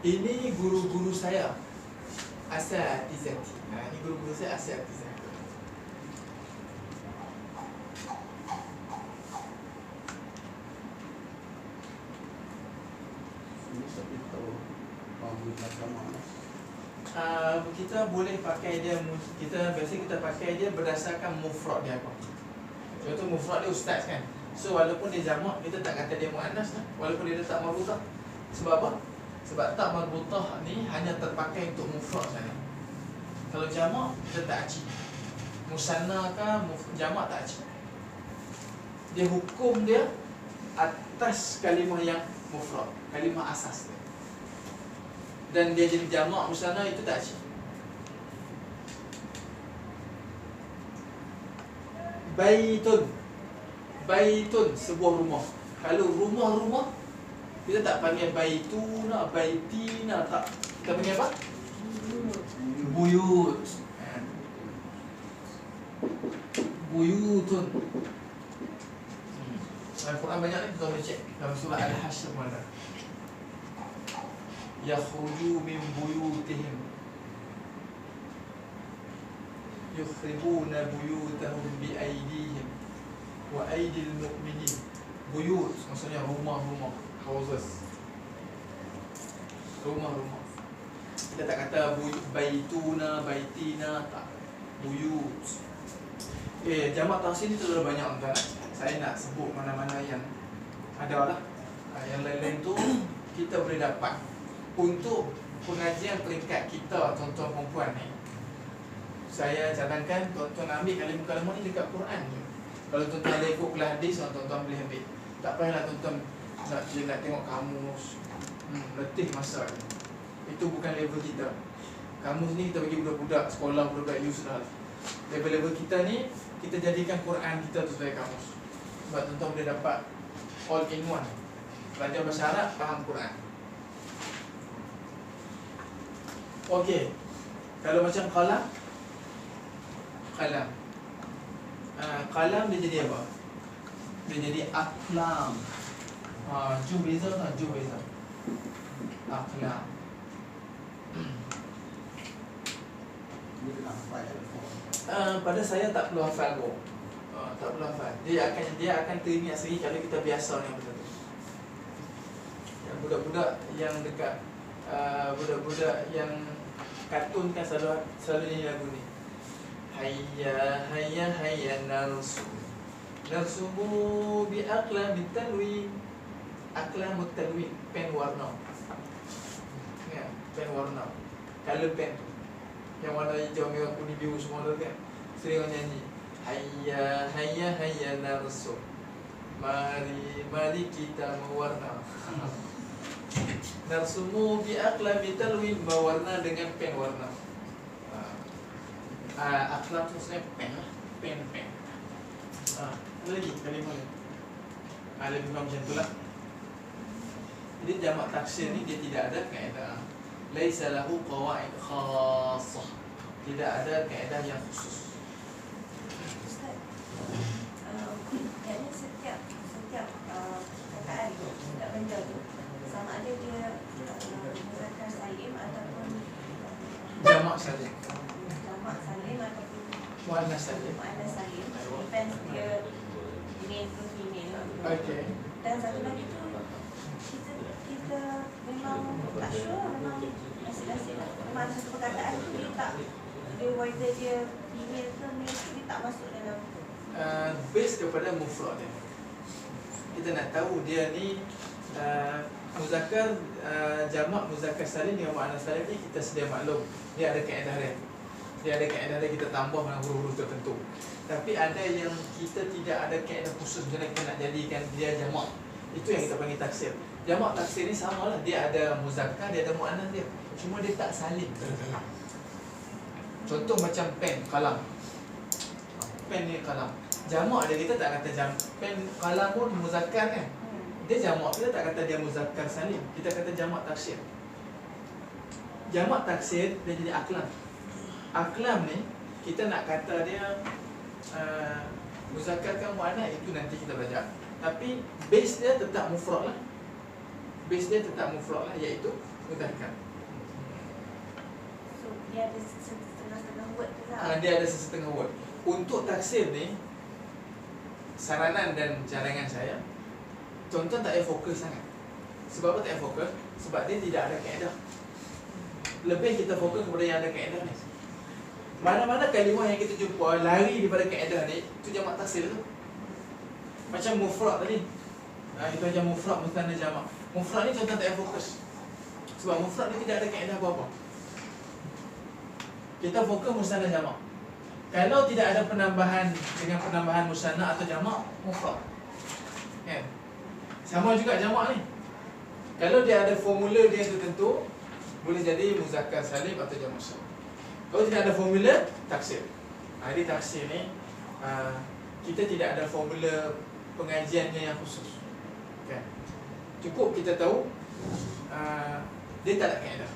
Ini guru-guru saya. Asatizati. Ini guru-guru saya asatizah. Kita boleh pakai dia, biasa kita pakai dia berdasarkan mufrad dia apa. Contoh mufrad dia ustaz kan. So walaupun dia jamak, kita tak kata dia muannas lah. Walaupun dia tak marbutah. Sebab apa? Sebab tak marbutah ni hanya terpakai untuk mufrad saja. Kalau jamak kita tak acik. Musanna kan jamak tak acik. Dia hukum dia atas kalimah yang mufrad, kalimah asas dia. Dan dia jadi jamak musanna itu tak acik. Baitun. Baitun sebuah rumah. Kalau rumah-rumah kita tak panggil baituna, baitina, tak. Kita panggil apa? Buyut. Buyutun. Al-Quran banyak ni, kita boleh cek dalam surah Al-Hashr mana. Yakhruju min buyutihim yukhribuna buyutahum bi aydihim wa aydil mu'minin. Buyut maksudnya rumah-rumah, houses. Rumah-rumah. Kita tak kata baituna, baitina, tak. Buyut. Jamak taksir ni terlalu banyak kan. Saya nak sebut mana-mana yang ada lah. Yang lain-lain tu kita boleh dapat untuk pengajian peringkat kita, tuan-tuan perempuan ni. Saya cadangkan tuan-tuan ambil kalimah-kalimah ni dekat Quran je. Kalau tuan-tuan ada ikut kelas hadis, tuan-tuan boleh ambil. Tak payahlah tuan-tuan nak tengok kamus. Letih masa ni. Itu bukan level kita. Kamus ni kita bagi budak-budak sekolah, budak-budak usual. Level-level kita ni, kita jadikan Quran kita tu sebagai kamus. Sebab tuan-tuan boleh dapat all in one. Belajar bahasa Arab, faham Quran. Okey. Kalau macam qalam, qalam dia jadi apa? Dia jadi aqlam. Ju beza tak? Ju beza. Aqlam. Pada saya tak perlu hafal kok. Tak perlu hafal. Dia akan teringat sendiri kalau kita biasa dengan benda tu. Yang budak-budak yang dekat budak-budak yang kartun kan selalu nyanyi lagu ni. Hayya hayya hayya narsumu bi aqlamit tanwin. Aqlamut tanwin, pen warna. Ya, pen warna. Color pen tu. Yang warna hijau, merah, kuning, biru semua tu kan. Sering orang nyanyi. Hayya hayya hayya narsum. Mari kita mewarna. Narsumu bi aqlamit tanwin, mewarna dengan pen warna. Aqlam tu sebenarnya pen lah. Pen. Ada lagi kalimah ni. Lebih kurang macam tu lah. Jadi jamak taksir ni dia tidak ada kaedah. Laisa lahu qawaid khassah. Tidak ada kaedah yang khusus. Ustaz, yakni setiap perkataan tu, setiap benda tu, sama ada dia muzakkar salim ataupun Jamak salim, jamak salim ataupun muannas salim. muannas salim. Depends dia male ke female. Okey. Dan satu lagi tu kita memang tak sure, memang nasi-nasi lah. Memang ada satu perkataan tu dia tak, dia whether dia female ke male tu dia tak masuk dalam. Based kepada mufrad dia. Kita nak tahu dia ni muzakkar, jamak muzakkar salim dengan muannas salim ni kita sedia maklum. Dia ada kaedah dia. Dia ada kaedah dia, kita tambah dengan huruf-huruf tertentu. Tapi ada yang kita tidak ada kaedah khusus, misalnya kita nak jadikan dia jamak. Itu yang kita panggil taksir. Jamak taksir ni sama lah. Dia ada muzakkar, dia ada muannas dia. Cuma dia tak salim. Contoh macam pen, kalam. Pen ni kalam. Jamak dia, kita tak kata pen, kalam pun muzakkar kan. Dia jamak, kita tak kata dia muzakkar salim. Kita kata jamak taksir. Jamak taksir dia jadi aqlam. Aqlam ni kita nak kata dia muzakkar kan muannas, itu nanti kita belajar. Tapi base dia tetap mufrad lah. Base dia tetap mufrad lah, iaitu muzakkar. So dia ada setengah-setengah word tu lah. Dia ada sesetengah word. Untuk taksir ni, saranan dan cadangan saya, tuan-tuan tak payah fokus sangat. Sebab apa tak payah fokus? Sebab dia tidak ada kaedah. Lebih kita fokus kepada yang ada kaedah ni. Mana-mana kalimah yang kita jumpa lari daripada kaedah ni, itu jamak taksir tu. Macam mufrad tadi. Kita macam mufrad mustanna jamak. Mufrad ni tuan-tuan tak payah fokus. Sebab mufrad ni tidak ada kaedah apa-apa. Kita fokus mustanna jamak. Kalau tidak ada penambahan dengan penambahan musanna atau jamak, mufrad. Kan? Sama juga jamak ni. Kalau dia ada formula dia tertentu, boleh jadi muzakkar salim atau jamak salim. Kalau tidak ada formula, taksir. Jadi taksir ni kita tidak ada formula pengajiannya yang khusus. Kan? Cukup kita tahu dia tak ada kaedah.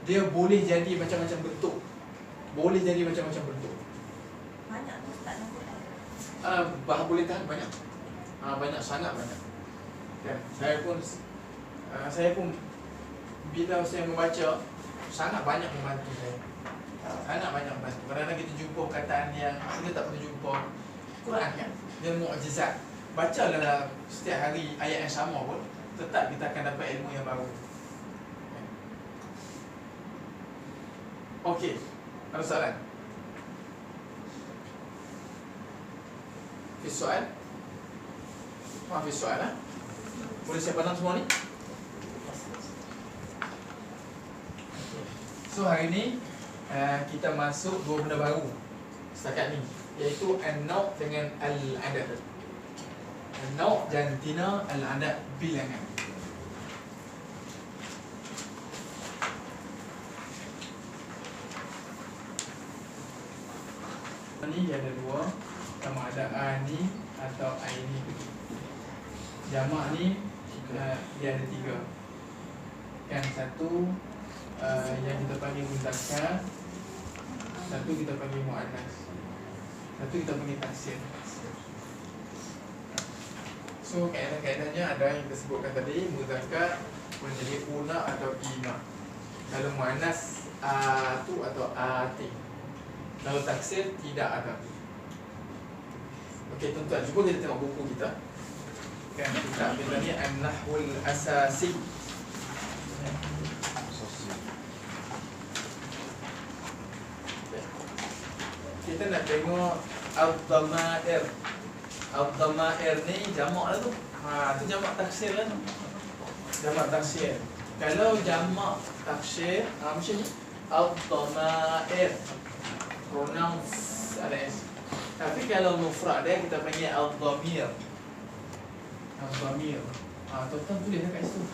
Dia boleh jadi macam-macam bentuk. Boleh jadi macam-macam bentuk. Banyak tu tak nampak. Boleh tahan banyak. Banyak, sangat banyak. Kan? Saya pun bila saya membaca, sangat banyak membantu saya. Sangat banyak membantu. Kadang-kadang kita jumpa perkataan yang kita tak pernah jumpa. Quran kan, dia mukjizat. Bacalah setiap hari ayat yang sama pun, tetap kita akan dapat ilmu yang baru. Okey, ada soalan? Ada soalan? Maaf, ada soalan? Boleh saya pandang semua ni? So hari ni kita masuk dua benda baru setakat ni, iaitu an-naw' dengan al-adad. An-naw' jantina, al-adad bilangan. Ni ada dua, sama ada ani atau aini. Jamak ni dia ada tiga. Kan, satu yang kita panggil muzakkar, satu kita panggil muannas, satu kita panggil taksir. So kaedah-kaedahnya ada yang kita sebutkan tadi. Muzakkar menjadi una atau ina. Kalau muannas atu atau ati. Kalau taksir tidak ada. Okey, tuan-tuan, cuba kita tengok buku kita. Kan, kita ambil tadi an-nahwul asasi. Kita nak tengok al-dhamair. Al-dhamair ni jamak lah tu. Tu jamak taksir lah tu. Jamak taksir. Kalau jamak taksir, macam ni. Al-dhamair. Pronouns ada S. Tapi kalau mufrad dia, kita panggil al-dhamir. Al-dhamir. Tuan-tuan tulis kat situ.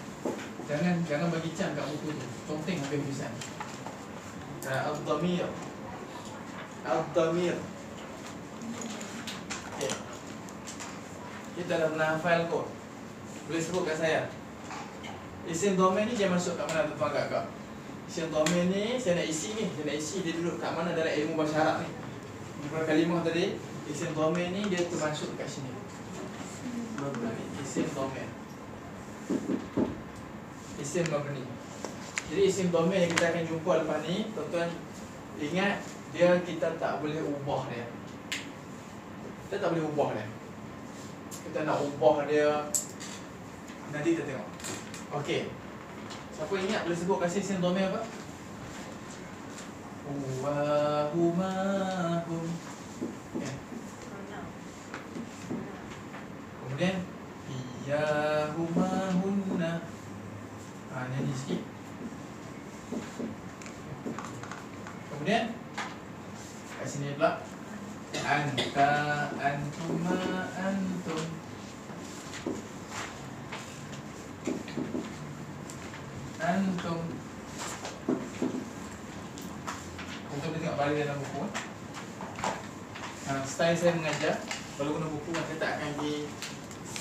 Jangan bagi cam kat buku tu. Conteng habis tulisan. Al-dhamir. Al-dhamir. Okay. Kita dah pernah hafal kot. Boleh sebut kat saya. Isim dhamir ni dia masuk kat mana tuan-tuan agak-agak? Isim dhamir ni saya nak isi ni. Saya nak isi dia duduk kat mana dalam ilmu bahasa Arab ni. Daripada kalimah tadi, isim dhamir ni dia termasuk kat sini. Isim dhamir. Isim mabni. Jadi isim dhamir yang kita akan jumpa lepas ni, tuan-tuan ingat, dia kita tak boleh ubah dia. Kita tak boleh ubah dia. Kita nak ubah dia, nanti kita tengok. Okey. Siapa ingat boleh sebut kasih isim dhamir apa? Huwa huma hum. Okay. Kemudian iyahuma hunna. Nyanyi sikit. Kemudian kat sini pula anta, antuma, antum. Antum. Kita boleh tengok balik dalam buku. Style saya mengajar, kalau guna buku saya tak akan pergi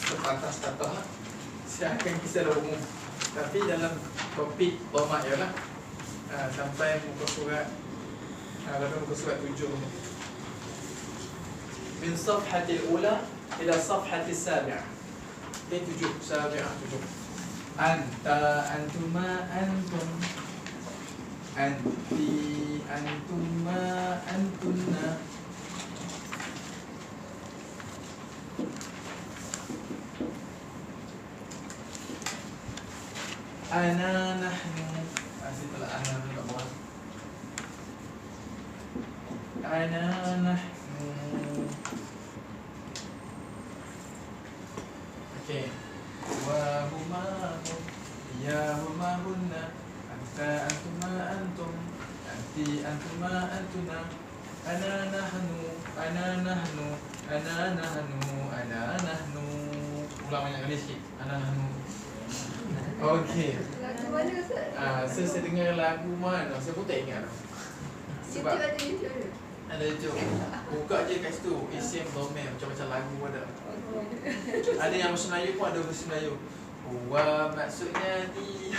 sepatah-sepatah lah. Saya akan kisah umum. Tapi dalam topik dhamma je lah, sampai muka surat lepas muka surat 7. Min safhatil ula ila safhatil sabi'ah. Ini 7, sabi'ah 7. Anta, antuma, antum. Anti, antuma, antunna. Ana, nahnu. Setelah ana dekat bawah. Ana, nahnu. Okey. Wa huma hum. Ya huma hunna. Anta, antuma, antum. Anti, antuma, antuna. Ana, nahnu. Ana, nahnu. Ana, nahnu. Ana, nahnu. Ulang banyak kali sikit. Ana, nahnu. Okey. Lagu mana Ustaz? Saya dengar lagu mana? Saya pun tak ingat dah. Sebab YouTube ada YouTube. ada YouTube. Buka je kat situ, isim dhamir, macam-macam lagu ada. Ada yang bahasa Melayu pun ada bahasa Melayu. Wa maksudnya di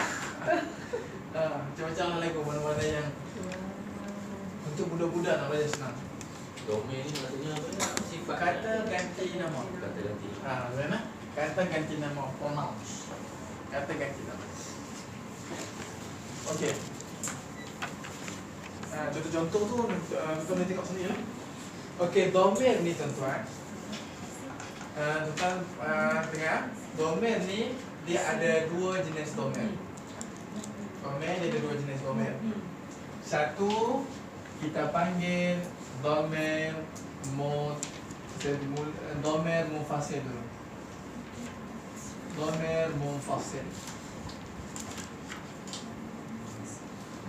macam-macam lagu, mana-mana yang untuk budak-budak nak belajar senang. Domain ni maksudnya apa ya? Sifat Kata ganti nama. Kata ganti. Mana? Kata ganti nama, pronouns. Kata ganti nama. Okey. Contoh-contoh tu tuan boleh tengok sini lah. Okey, domain ni tuan-tuan. Tuan tengok, domain ni dia ada dua jenis domain. Domain dia ada dua jenis domain. Satu kita panggil domain domain munfasil dulu. Domain munfasil.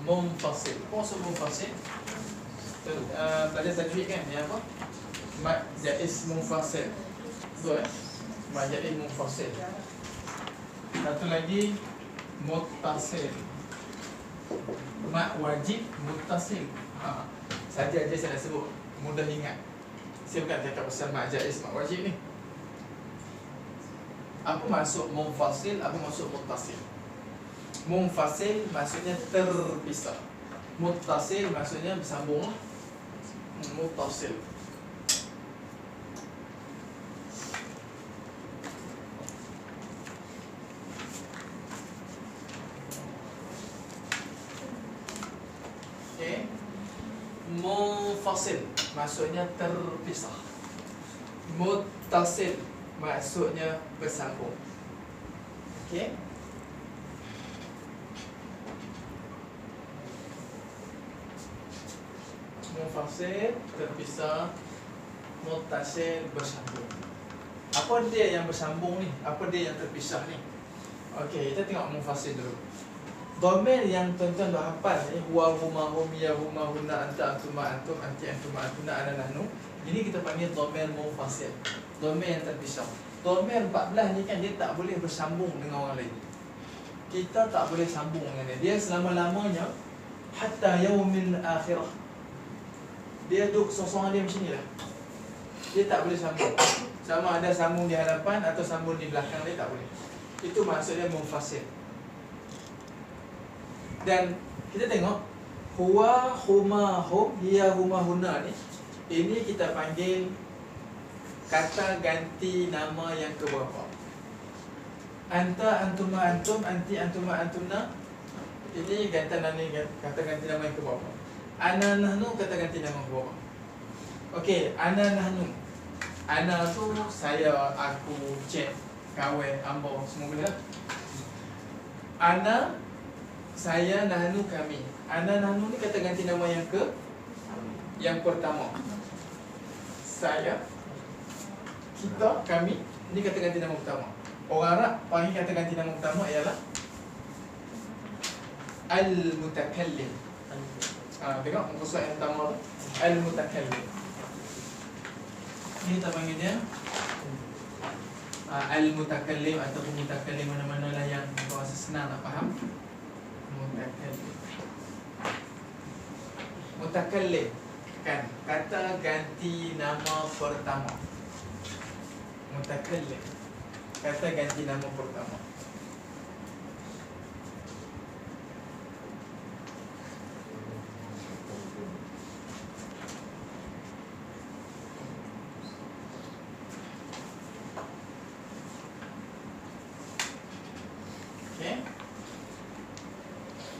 Munfasil. Apa maksud munfasil? Belajar tajwid kan? Dia apa? Mad jaiz munfasil. Betul eh? Mad jaiz munfasil. Satu lagi muttasil. Mad wajib muttasil. Saja saya nak sebut, mudah ingat. Saya bukan cakap pasal mad jaiz, mad wajib ni. Apa maksud munfasil, apa maksud muttasil? Munfasil maksudnya terpisah. Muttasil maksudnya bersambung lah. Muttasil. Okay. Munfasil maksudnya terpisah. Muttasil maksudnya bersambung. Okay. Munfasil terpisah, muttasil bersambung. Apa dia yang bersambung ni? Apa dia yang terpisah ni? Okey, kita tengok munfasil dulu. Domain yang tuan-tuan dah hafal ni, huwa huma hum ya huma hunna anta antuma antum anti antuma antuna ana nahnu. Ini kita panggil domain munfasil. Domain yang terpisah. Domain 14 ni kan dia tak boleh bersambung dengan orang lain. Kita tak boleh sambung dengan dia. Dia selama-lamanya hatta yaumil akhirah. Dia duduk seorang dia macam ni lah. Dia tak boleh sambung. Sama ada sambung di hadapan atau sambung di belakang dia tak boleh. Itu maksudnya munfasil. Dan kita tengok huwa huma hum hiya huma hunna ni, ini kita panggil kata ganti nama yang keberapa. Anta antuma antum anti antuma antuna, ini kata ganti nama yang keberapa. Ana nahnu kata ganti nama keberapa. Okey, ana nahnu. Ana tu saya, aku, cik, kawan, ambo, semua boleh lah. Ana, saya, nahnu, kami. Ana nahnu ni kata ganti nama yang pertama. Saya, kita, kami, ni kata ganti nama pertama. Orang Arab panggil kata ganti nama pertama ialah al-mutakallim. Tengok muka surat yang pertama tu, al-mutakallim. Ni kita panggil dia al-mutakallim ataupun mutakallim, mana-mana lah yang rasa senang nak faham. Mutakallim. Mutakallim kan kata ganti nama pertama. Mutakallim kata ganti nama pertama.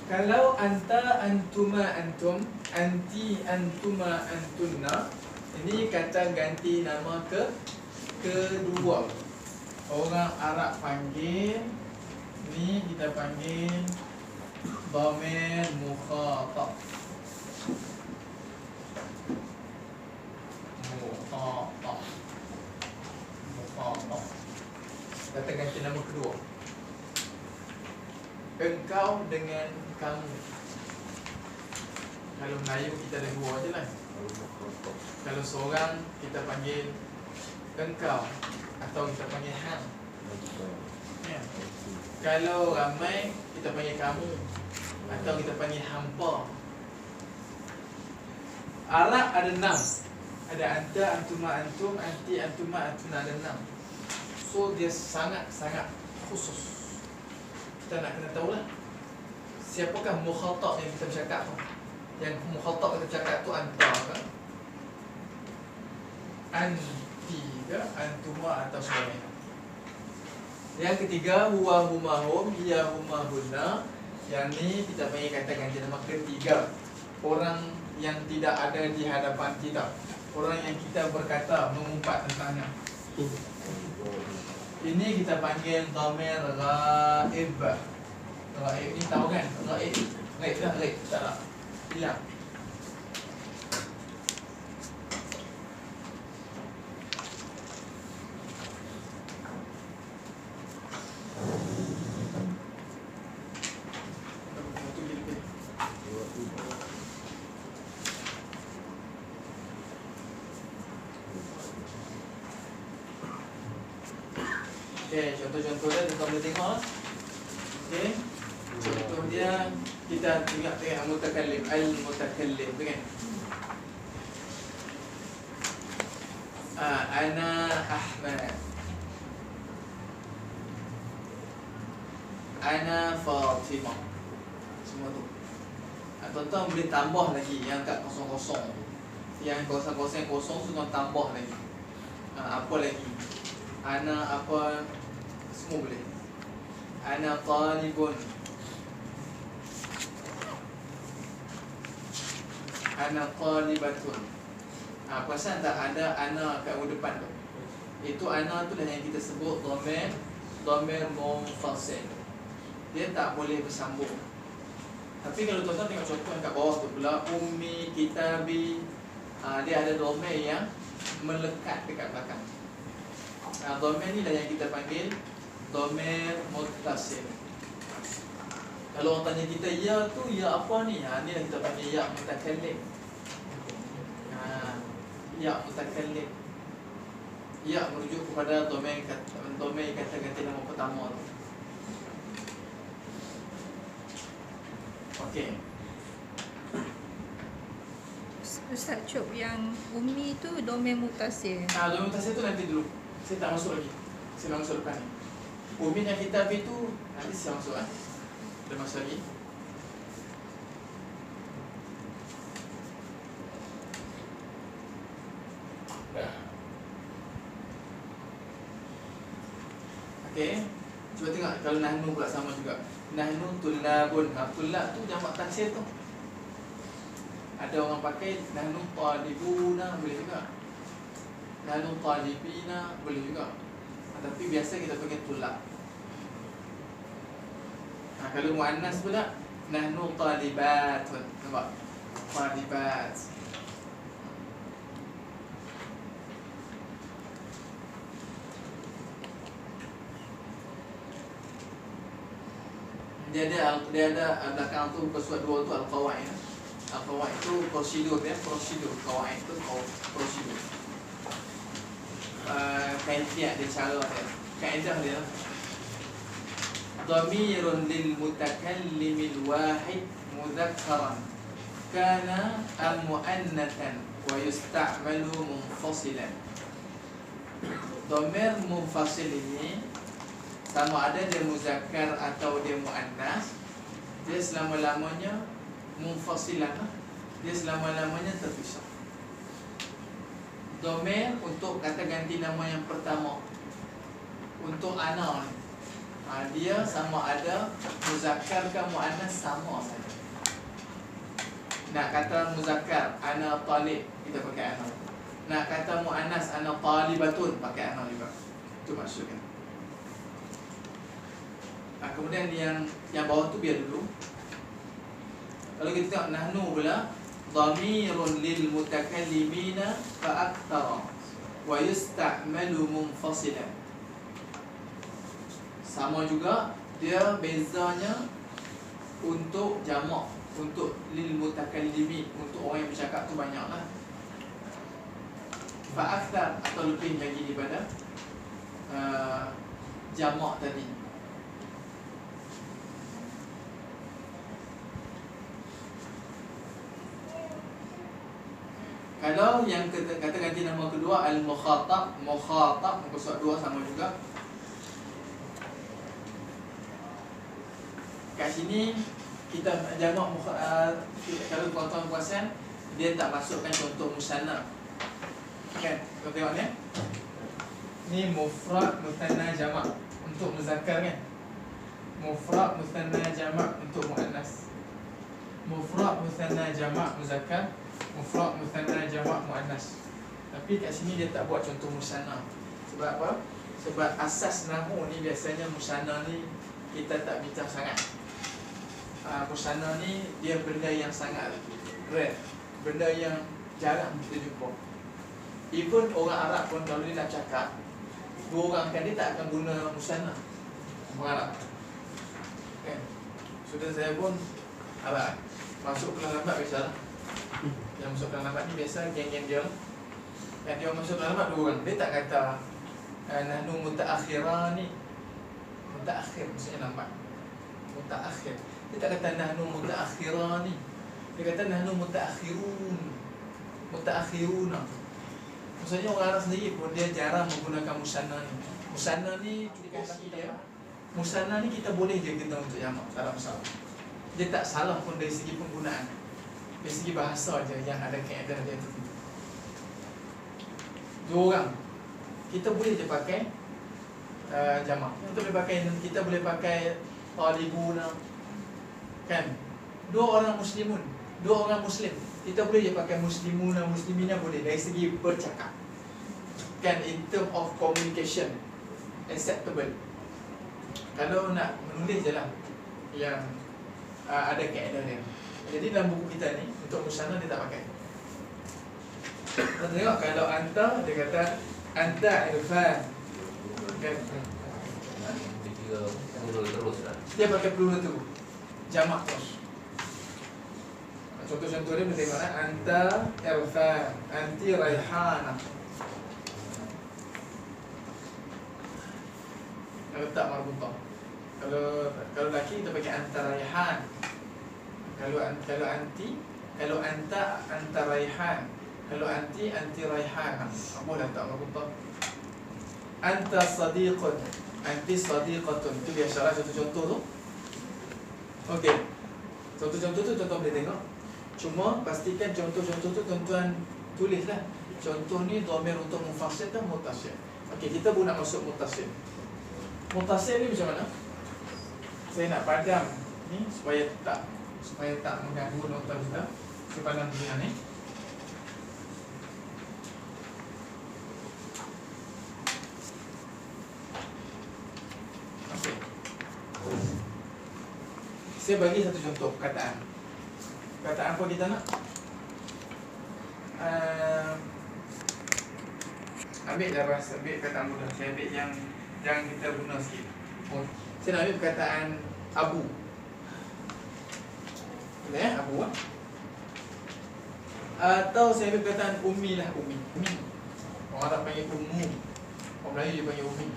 Kalau anta, antuma, antum, anti, antuma, antunna, ini kata ganti nama kedua. Orang Arab panggil, ni kita panggil dhamir mukhatab. Mukhatab. Mukhatab. Kata ganti nama kedua. Engkau dengan kamu. Kalau Melayu kita ada dua je lah. Kalau seorang kita panggil engkau atau kita panggil hang. Ya. Kalau ramai kita panggil kamu atau kita panggil hampa. Arab ada 6. Ada anta, antuma, antum, anti, antuma, antuna, ada 6. So dia sangat-sangat khusus. Kita nak kena tahu lah siapakah mukhatab yang kita bercakap tu. Yang mukhatab kita bercakap tu anta ke, anti ke antuma atau sebagainya. Yang ketiga huwa huma hum, hiya huma hunna. Yang ni kita panggil kata ganti nama ketiga. Orang yang tidak ada di hadapan kita, orang yang kita berkata mengumpat tentangnya. Ini kita panggil dhamir ghaib. Ghaib ni tahu kan? Ghaib. Ghaib dah ghaib. Tak nak. Hilang. Okey, contoh-contoh dia tuan boleh tengok. Okey. Contoh dia kita tengok mutakallim, al-mutakallim tu kan. Ana Ahmad. Ana Fatimah. Semua tu. Tuan-tuan boleh tambah lagi yang kat kosong-kosong. Yang kosong-kosong tu tuan tambah lagi. Apa lagi? Ana apa? Semua boleh. Ana talibun. Ana talibatun. Perasan tak ada ana kat depan tu? Itu ana tu lah yang kita sebut dhamir munfasil. Dia tak boleh bersambung. Tapi kalau tuan-tuan tengok contoh yang kat bawah tu pula, ummi, kitabi, dia ada dhamir yang melekat dekat belakang. Dhamir ni lah yang kita panggil dhamir muttasil. Kalau orang tanya kita, ya tu, ya apa ni? Ni lah kita panggil ya mutakallim. Ya mutakallim. Ya merujuk kepada dhamir kata ganti nama pertama tu. Okey. Ustaz Cuk, yang umi tu dhamir muttasil. Dhamir muttasil tu nanti dulu. Saya tak masuk lagi. Saya masuk depan ni. Ummi yang kitab itu nanti saya masuk Dah masuk lagi. Okey. Cuba tengok kalau nahnu pula sama juga. Nahnu tullabun. Tullab tu jamak taksir tu. Ada orang pakai nahnu talibuna, boleh juga. Nahnu talibina, boleh juga. Tapi biasa kita pakai tullab. Kalau muannas pula nahnu talibatun. Nampak? Talibat. Dia ada belakang tu kesuat dua tu al-qawaid. Al-qawaid tu prosedur dia, prosedur. Qawaid tu prosedur. Kaedah dia, cara dia, kaedah dia. Dhamirun lil mutakallimil wahid mudzakkaran kana am muannatsan wa yusta'malu munfasilan. Dhamir munfasil ini sama ada dia muzakkar atau dia muannas, dia selama-lamanya munfasilan, dia selama-lamanya terpisah. Dhamir untuk kata ganti nama yang pertama. Untuk ana ni, dia sama ada muzakkar ke muannas, sama saja. Nak kata muzakkar ana talib, kita pakai ana. Nak kata muannas ana talibatun, pakai ana juga. Itu maksudnya. Kemudian yang bawah tu biar dulu. Kalau kita tengok nahnu pula, dhamirun lil mutakallimina fa akthara wa yusta'malu munfasilan. Sama juga, dia bezanya untuk jamak, untuk lil mutakallimin, untuk orang yang bercakap tu banyaklah. Fa akthar atau lebih lagi daripada jamak tadi. Kalau yang kata ganti nama kedua al-mukhatab, mukhatab muka surat 2 sama juga. Kat sini kita jamak kalau tuan-tuan perasan, dia tak masukkan contoh musanna. Kan, kau tengok ni. Ni mufrad muthanna jamak untuk muzakkar kan. Mufrad muthanna jamak untuk muannas. Mufrad muthanna jamak muzakkar, mufrad muthanna jamak muannas. Tapi kat sini dia tak buat contoh musanna. Sebab apa? Sebab asas nahwu ni biasanya musanna ni kita tak bincang sangat. Musanna ni dia benda yang sangat rare, benda yang jarang kita jumpa. Even orang Arab pun kalau dia nak cakap dua orang kan, dia tak akan guna musanna. Orang Arab kan? Saudara saya pun Arab, masuk kelas lambat biasalah. Yang masuk kelas lambat ni biasa geng-geng dia kan, dia masuk kelas lambat dua orang. Dia tak kata nahnu mutaakhirani. Mutaakhir maksudnya lambat. Mutaakhir. Dia tak kata nahnu mutaakhirani. Dia kata nahnu mutaakhirun. Mutaakhiruna. Maksudnya orang Arab sendiri pun dia jarang menggunakan musanna ni. Musanna ni kita kata dia, musanna ni kita boleh je guna untuk jamak, tak ada masalah. Dia tak salah pun dari segi penggunaan. Dari segi bahasa je yang ada kaedah dia tu. Dua orang kita boleh je pakai jamak. Kita boleh pakai talibuna. Kan? Dua orang muslimun, dua orang muslim. Kita boleh je pakai muslimuna, muslimina boleh dari segi bercakap. Kan, in term of communication acceptable. Kalau nak menulis je lah yang ada kaedah dia. Jadi dalam buku kita ni untuk musanna dia tak pakai. Kita tengok kalau anta dia kata anta irfan. Kan? Dia kira plural terus lah. Dia pakai plural tu. Jamak terus. Contoh-contoh dia kita tengok anta irfan, anti raihana. Kalau tak marbutah. Kalau lelaki kita pakai anta raihan. Kalau anti, kalau anta raihan. Kalau anti raihana. Apa dah tak marbutah. Anta sadiqun, anti sadiqatun. Itu biasalah contoh-contoh tu. Okey. Contoh-contoh tu tuan-tuan boleh tengok. Cuma pastikan contoh-contoh tu tuan-tuan tulislah. Contoh ni dhamir untuk mufassal atau muttasil. Okey, kita pun nak masuk muttasil. Muttasil ni macam mana? Saya nak padam ni supaya tak mengganggu nota kita. Saya padam dunia ni. Okey. Saya bagi satu contoh perkataan. Perkataan apa kita nak? Ambil perkataan mudah. Saya ambil yang kita guna sikit. Saya nak ambil perkataan abu. Boleh ya? Abu lah. Atau saya ambil perkataan ummi lah. Ummi. Orang Arab panggil ummu. Orang Melayu dia panggil ummi.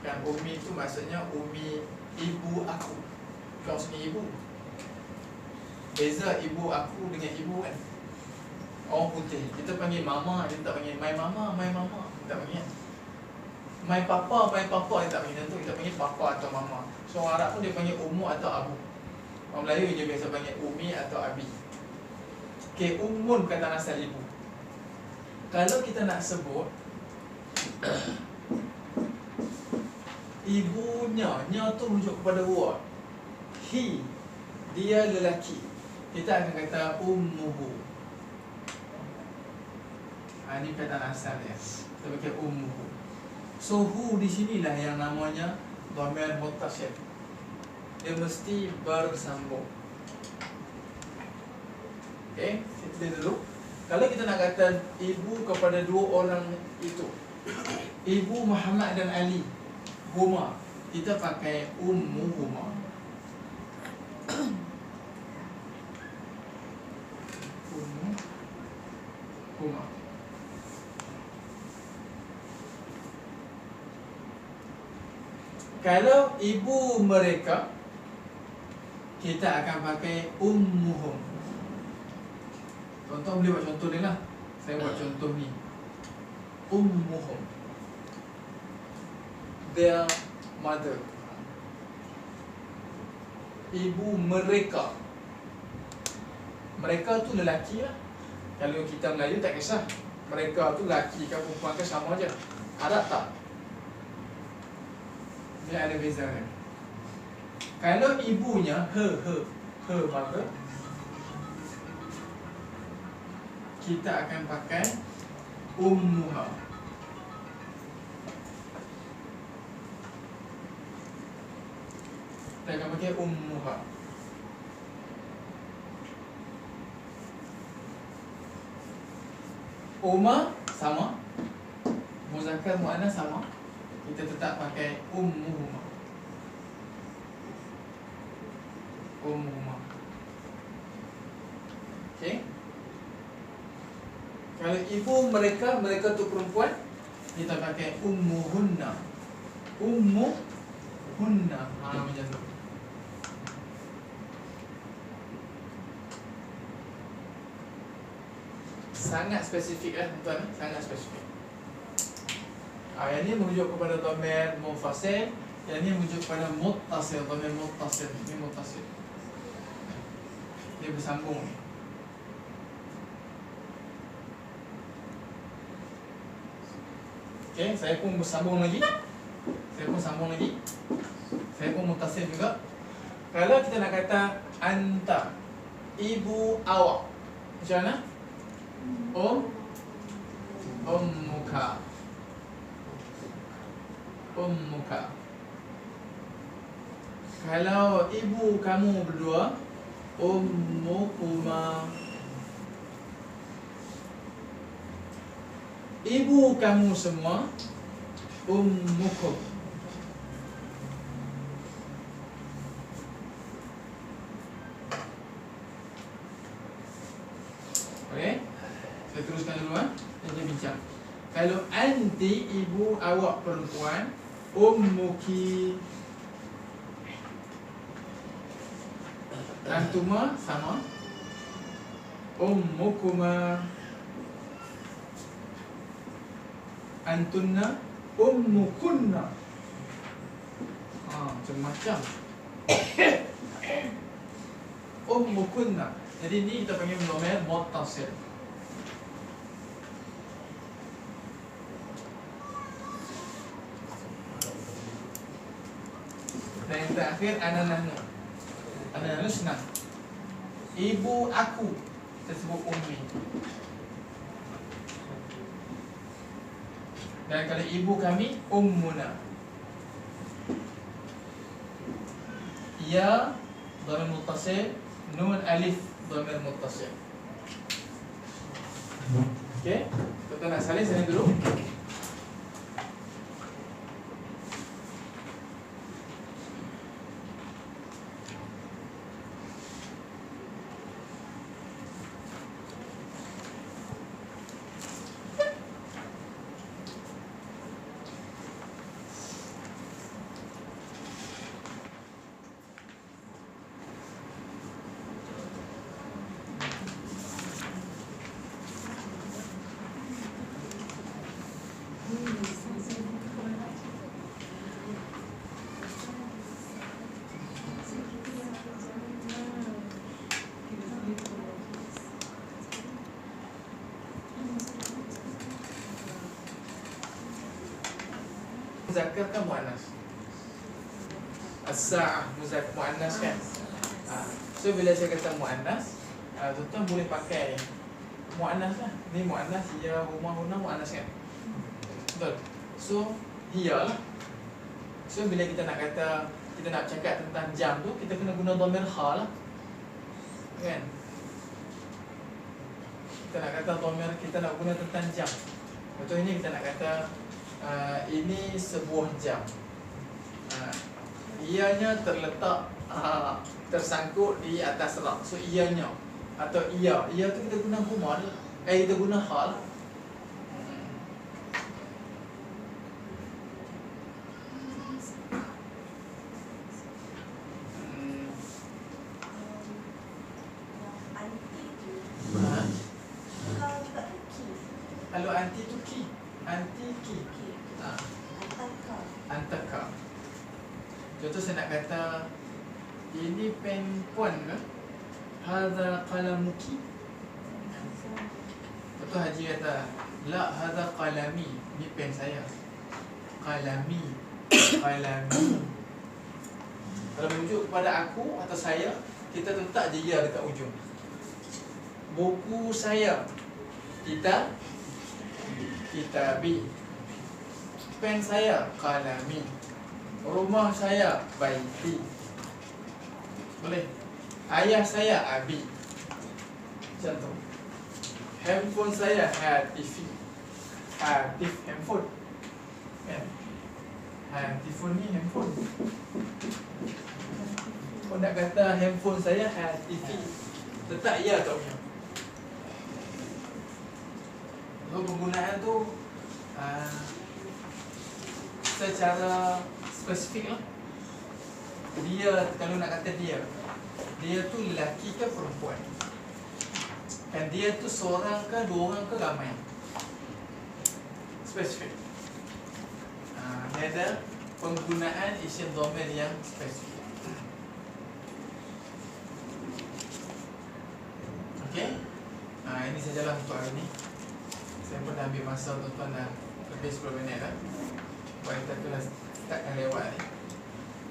Kan ummi tu maksudnya ummi ibu aku. Bukan maksudnya ibu. Beza ibu aku dengan ibu kan. Orang putih kita panggil mama, dia tak panggil my mama. Kita tak panggil my papa, dia tak panggil tu. Kita panggil papa atau mama. So orang Arab pun dia panggil ummu atau abu. Orang Melayu dia biasa panggil umi atau abi. Okay, ummun kata asal ibu. Kalau kita nak sebut ibunya, nya tu rujuk kepada wa. He, dia lelaki. Kita akan kata ummuhu. Ini perkataan asal dia. Kita pakai ummuhu. So hu di sinilah yang namanya dhamir muttasil. Dia mesti bersambung. Okay, kita lihat dulu. Kalau kita nak kata ibu kepada dua orang itu, ibu Muhammad dan Ali, huma, kita pakai ummuhuma. Ummuhuma. Kalau ibu mereka, kita akan pakai ummuhum. Tuan-tuan boleh buat contoh ni lah. Saya buat contoh ni. Ummuhum, their mother. Ibu mereka. Mereka tu lelaki lah. Kalau kita Melayu tak kisah. mereka tu laki ke perempuan ke sama je. Ada tak? Dia ada bezanya. Kalau ibunya maka kita akan pakai ummuha. Kita akan pakai ummuha. Umma sama, muzakkar muannas sama, kita tetap pakai ummuhuma. Ummuhuma. Okey. Kalau ibu mereka tu perempuan, kita pakai ummuhunna. Ummuhunna. Macam tu. Sangat spesifik tuan, sangat spesifik. Yang ni merujuk kepada dhamir munfasil, yang ni merujuk kepada muttasil, dhamir muttasil. Ini muttasil. Dia bersambung ni. Okey, saya pun bersambung lagi. Saya pun muttasil juga. Kalau kita nak kata anta, ibu awak, macam mana? Ummuka. Kalau ibu kamu berdua, ummukuma. Ibu kamu semua, ummukum. Okey? Saya teruskan dulu kita bincang. Kalau anti, ibu awak perempuan, ummuki. Antuma sama, ummukuma. Antunna, ummukunna. Macam-macam. Ummukunna. Jadi ni kita panggil dhamir muttasil. Dan yang terakhir ana-nahnu. Ana-nahnu senang. Ibu aku, kita sebut ummi. Dan kalau ibu kami, ummuna. Ya, dhamir muttasil. Nun alif, dhamir muttasil. Okey, tuan nak salin sini dulu. Muzakkar kan muannas. As-sa'ah muzakkar muannas kan. So bila saya kata muannas, tuan boleh pakai muannas lah. Ni muannas, ya, rumah-rumah muannas kan. Betul. So hiya lah. So bila kita nak kata, kita nak cakap tentang jam tu, kita kena guna dhamir ha lah. Kan? Kita nak kata dhamir, kita nak guna tentang jam. Contohnya kita nak kata ini sebuah jam. Ianya terletak tersangkut di atas rak. So ianya atau ia tu kita guna huma lah. Kita guna hal. Kalau anti tu ki. Antaka. Contoh saya nak kata ini pen puan ke? Hadza qalamuki. Betul Haji kata La hadha qalami. Ni pen saya. Qalami. Qalami. Kalau merujuk kepada aku atau saya, kita letak je ya dekat ujung. Buku saya. Kitabi. Pen saya qalami. Rumah saya baiti. Boleh. Ayah saya abi. Macam tu. Handphone saya hatifi. Hatif handphone. Kan? Handphone ni handphone. Kau nak kata handphone saya hatifi, letak ya kat ujung. So penggunaan tu secara spesifik lah. Dia, kalau nak kata dia tu lelaki ke perempuan? Kan dia tu seorang ke, dua orang ke, ramai? Spesifik. Ini ada penggunaan isim dhamir yang spesifik. Okey. Ini sajalah untuk hari ini. Saya pun dah ambil masa tuan-tuan dah lebih 10 minit dah. Buat kita kelas takkan lewat ni.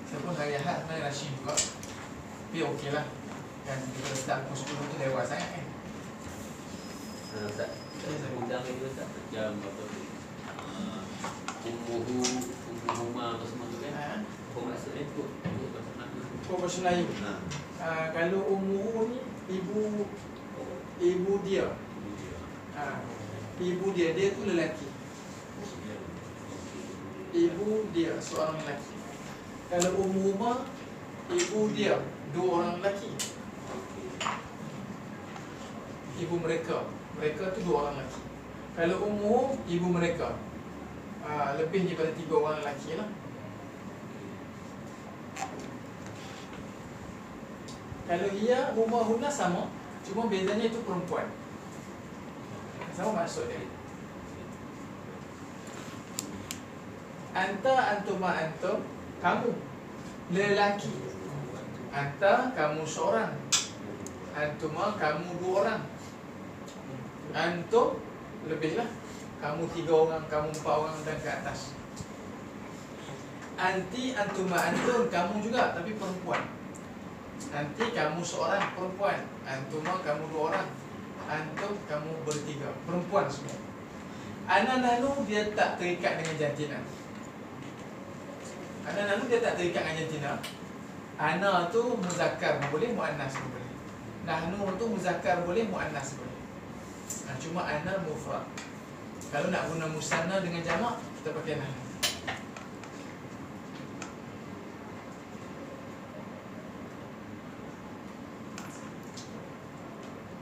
Saya pun hari Ahad sebenarnya rushing juga. Tapi okey lah. Kan kita start pukul 10 tu lewat sangat kan. Ustaz, saya undang ni Ustaz macam apa tu? Ummuhuma apa semua tu kan? Apa maksudnya tu? Bahasa Melayu. Kalau ummuhu ni ibu dia. Ibu dia tu lelaki. Ibu dia seorang lelaki. Kalau ummuhuma, ibu dia dua orang lelaki. Ibu mereka tu dua orang lelaki. Kalau ummuhum, ibu mereka lebih daripada 3 orang lelaki lah. Kalau ia ummuhunna sama, cuma bezanya itu perempuan. Sama maksud dia. Anta, antuma, antum, kamu lelaki. Anta, kamu seorang. Antuma, kamu 2 orang. Antum, lebihlah. Kamu 3 orang, kamu 4 orang dan ke atas. Anti, antuma, antum, kamu juga tapi perempuan. Anti, kamu seorang perempuan. Antuma, kamu 2 orang. Antum, kamu bertiga, perempuan semua. Ana nanu dia tak terikat dengan jantina. Ana nanu dia tak terikat dengan jantina. Ana tu muzakkar boleh, muannas boleh. Nahnu tu muzakkar boleh, muannas boleh. Cuma ana mufrad. Kalau nak guna musanna dengan jamak, kita pakai nahnu.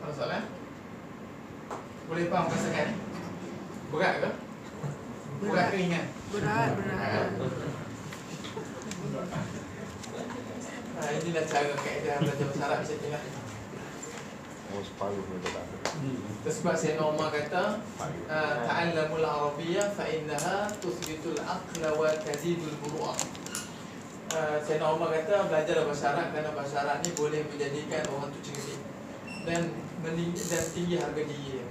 Ada soalan? Boleh faham pasangan ni? Berat ke? Berat ke ringan? Berat. Inilah cara kaedah belajar bahasa Arab macam ni lah. Separuh dia tak ada. Sebab saya normal kata ta'allamul arabiyyah fa innaha tuthbitul aqla wa tazidul buru'ah. Saya normal kata belajar bahasa Arab kerana bahasa Arab ni boleh menjadikan orang tu cerdik dan tinggi harga diri dia.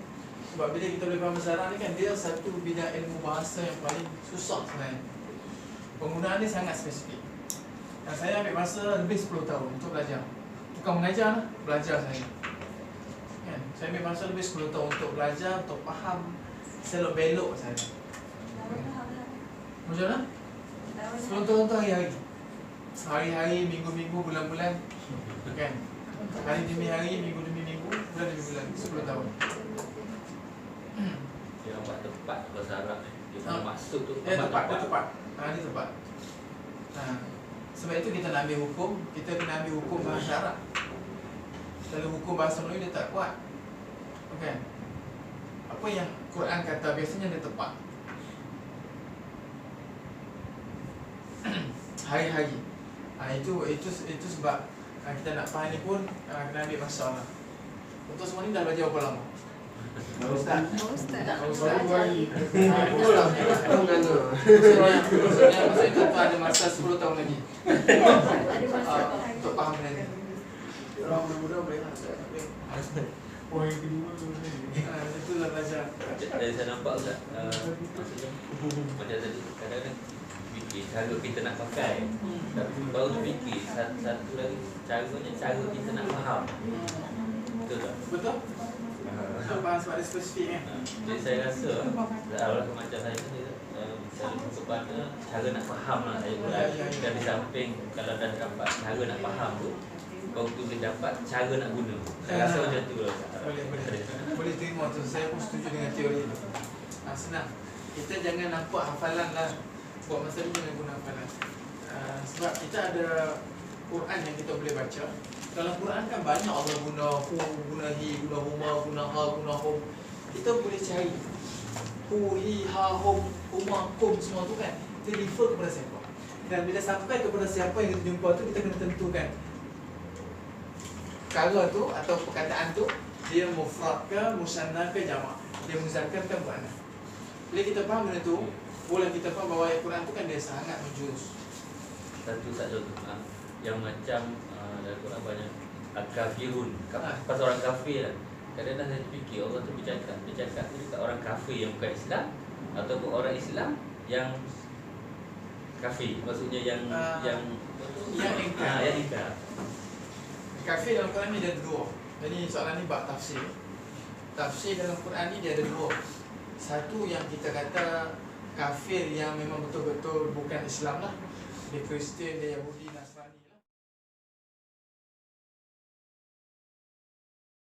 Sebab bila kita boleh faham bahasa Arab ni kan, dia satu bidang ilmu bahasa yang paling susah sebenarnya. Penggunaan ni sangat spesifik. Dan saya ambil masa lebih 10 tahun untuk belajar. Bukan mengajar lah, belajar saya. Kan? Saya ambil masa lebih 10 tahun untuk belajar, untuk faham selok-belok saya. Macam mana? 10 tahun tu hari-hari. Hari-hari, minggu-minggu, bulan-bulan. Kan? Hari demi hari, minggu demi minggu, bulan demi bulan. 10 tahun. Dia nampak tepat bahasa Arab ni. Dia maksud tu Dia tepat. Dia tepat. Sebab itu kita nak ambil hukum, kita kena ambil hukum bahasa Arab. Kalau hukum bahasa Melayu dia tak kuat. Okay. Apa yang Quran kata biasanya dia tepat. Hari-hari. Itu sebab kita nak faham ni pun kena ambil masa lah. Untuk semua ni dah belajar berapa lama? Ustaz. Baru hari. Betul lah. Maksudnya tuan ada masa 10 tahun lagi. Untuk faham benda ni. Orang muda boleh lah. Poin kedua tu. Itulah belajar. Dari saya nampak tak, maksudnya macam tadi kadang-kadang fikir cara kita nak pakai, tapi baru terfikir satu lagi caranya cara kita nak faham. Betul tak? Betul? Nak faham sebab dia spesifik kan? Jadi saya rasa awal macam saya ni saya kepada cara nak faham lah ayat Quran. Dan di samping kalau dah dapat cara nak faham tu, baru tu boleh dapat cara nak guna. Saya rasa macam tu lah. Boleh terima tu. Saya pun setuju dengan teori tu. Senang. Kita jangan nampak hafalan lah. Buat masa ni jangan guna hafalan. Sebab kita ada Quran yang kita boleh baca. Dalam Quran kan banyak Allah guna hu, guna hi, guna huma, guna ha, guna hum. Kita boleh cari hu, hi, ha, hum, huma, kum, semua tu kan. Kita refer kepada siapa. Dan bila sampai kepada siapa yang kita jumpa tu, kita kena tentukan perkara tu atau perkataan tu dia mufrad ke, musanna ke, jamak. Dia muzakkar ke, muannas. Bila kita faham benda tu, boleh kita faham bahawa ayat Quran tu kan dia sangat menjurus. Satu contoh yang macam dalam Quran banyak al-kafirun, pasal orang kafir lah. Kadang-kadang saya fikir Allah tu bercakap tu dekat orang kafir yang bukan Islam ataupun orang Islam yang kafir, maksudnya yang ingkar. Kafir dalam Quran ni ada dua. Jadi soalan ni bab tafsir. Tafsir dalam Quran ni dia ada dua. Satu yang kita kata kafir yang memang betul-betul bukan Islam lah. Dia Kristian, dia Yahudi.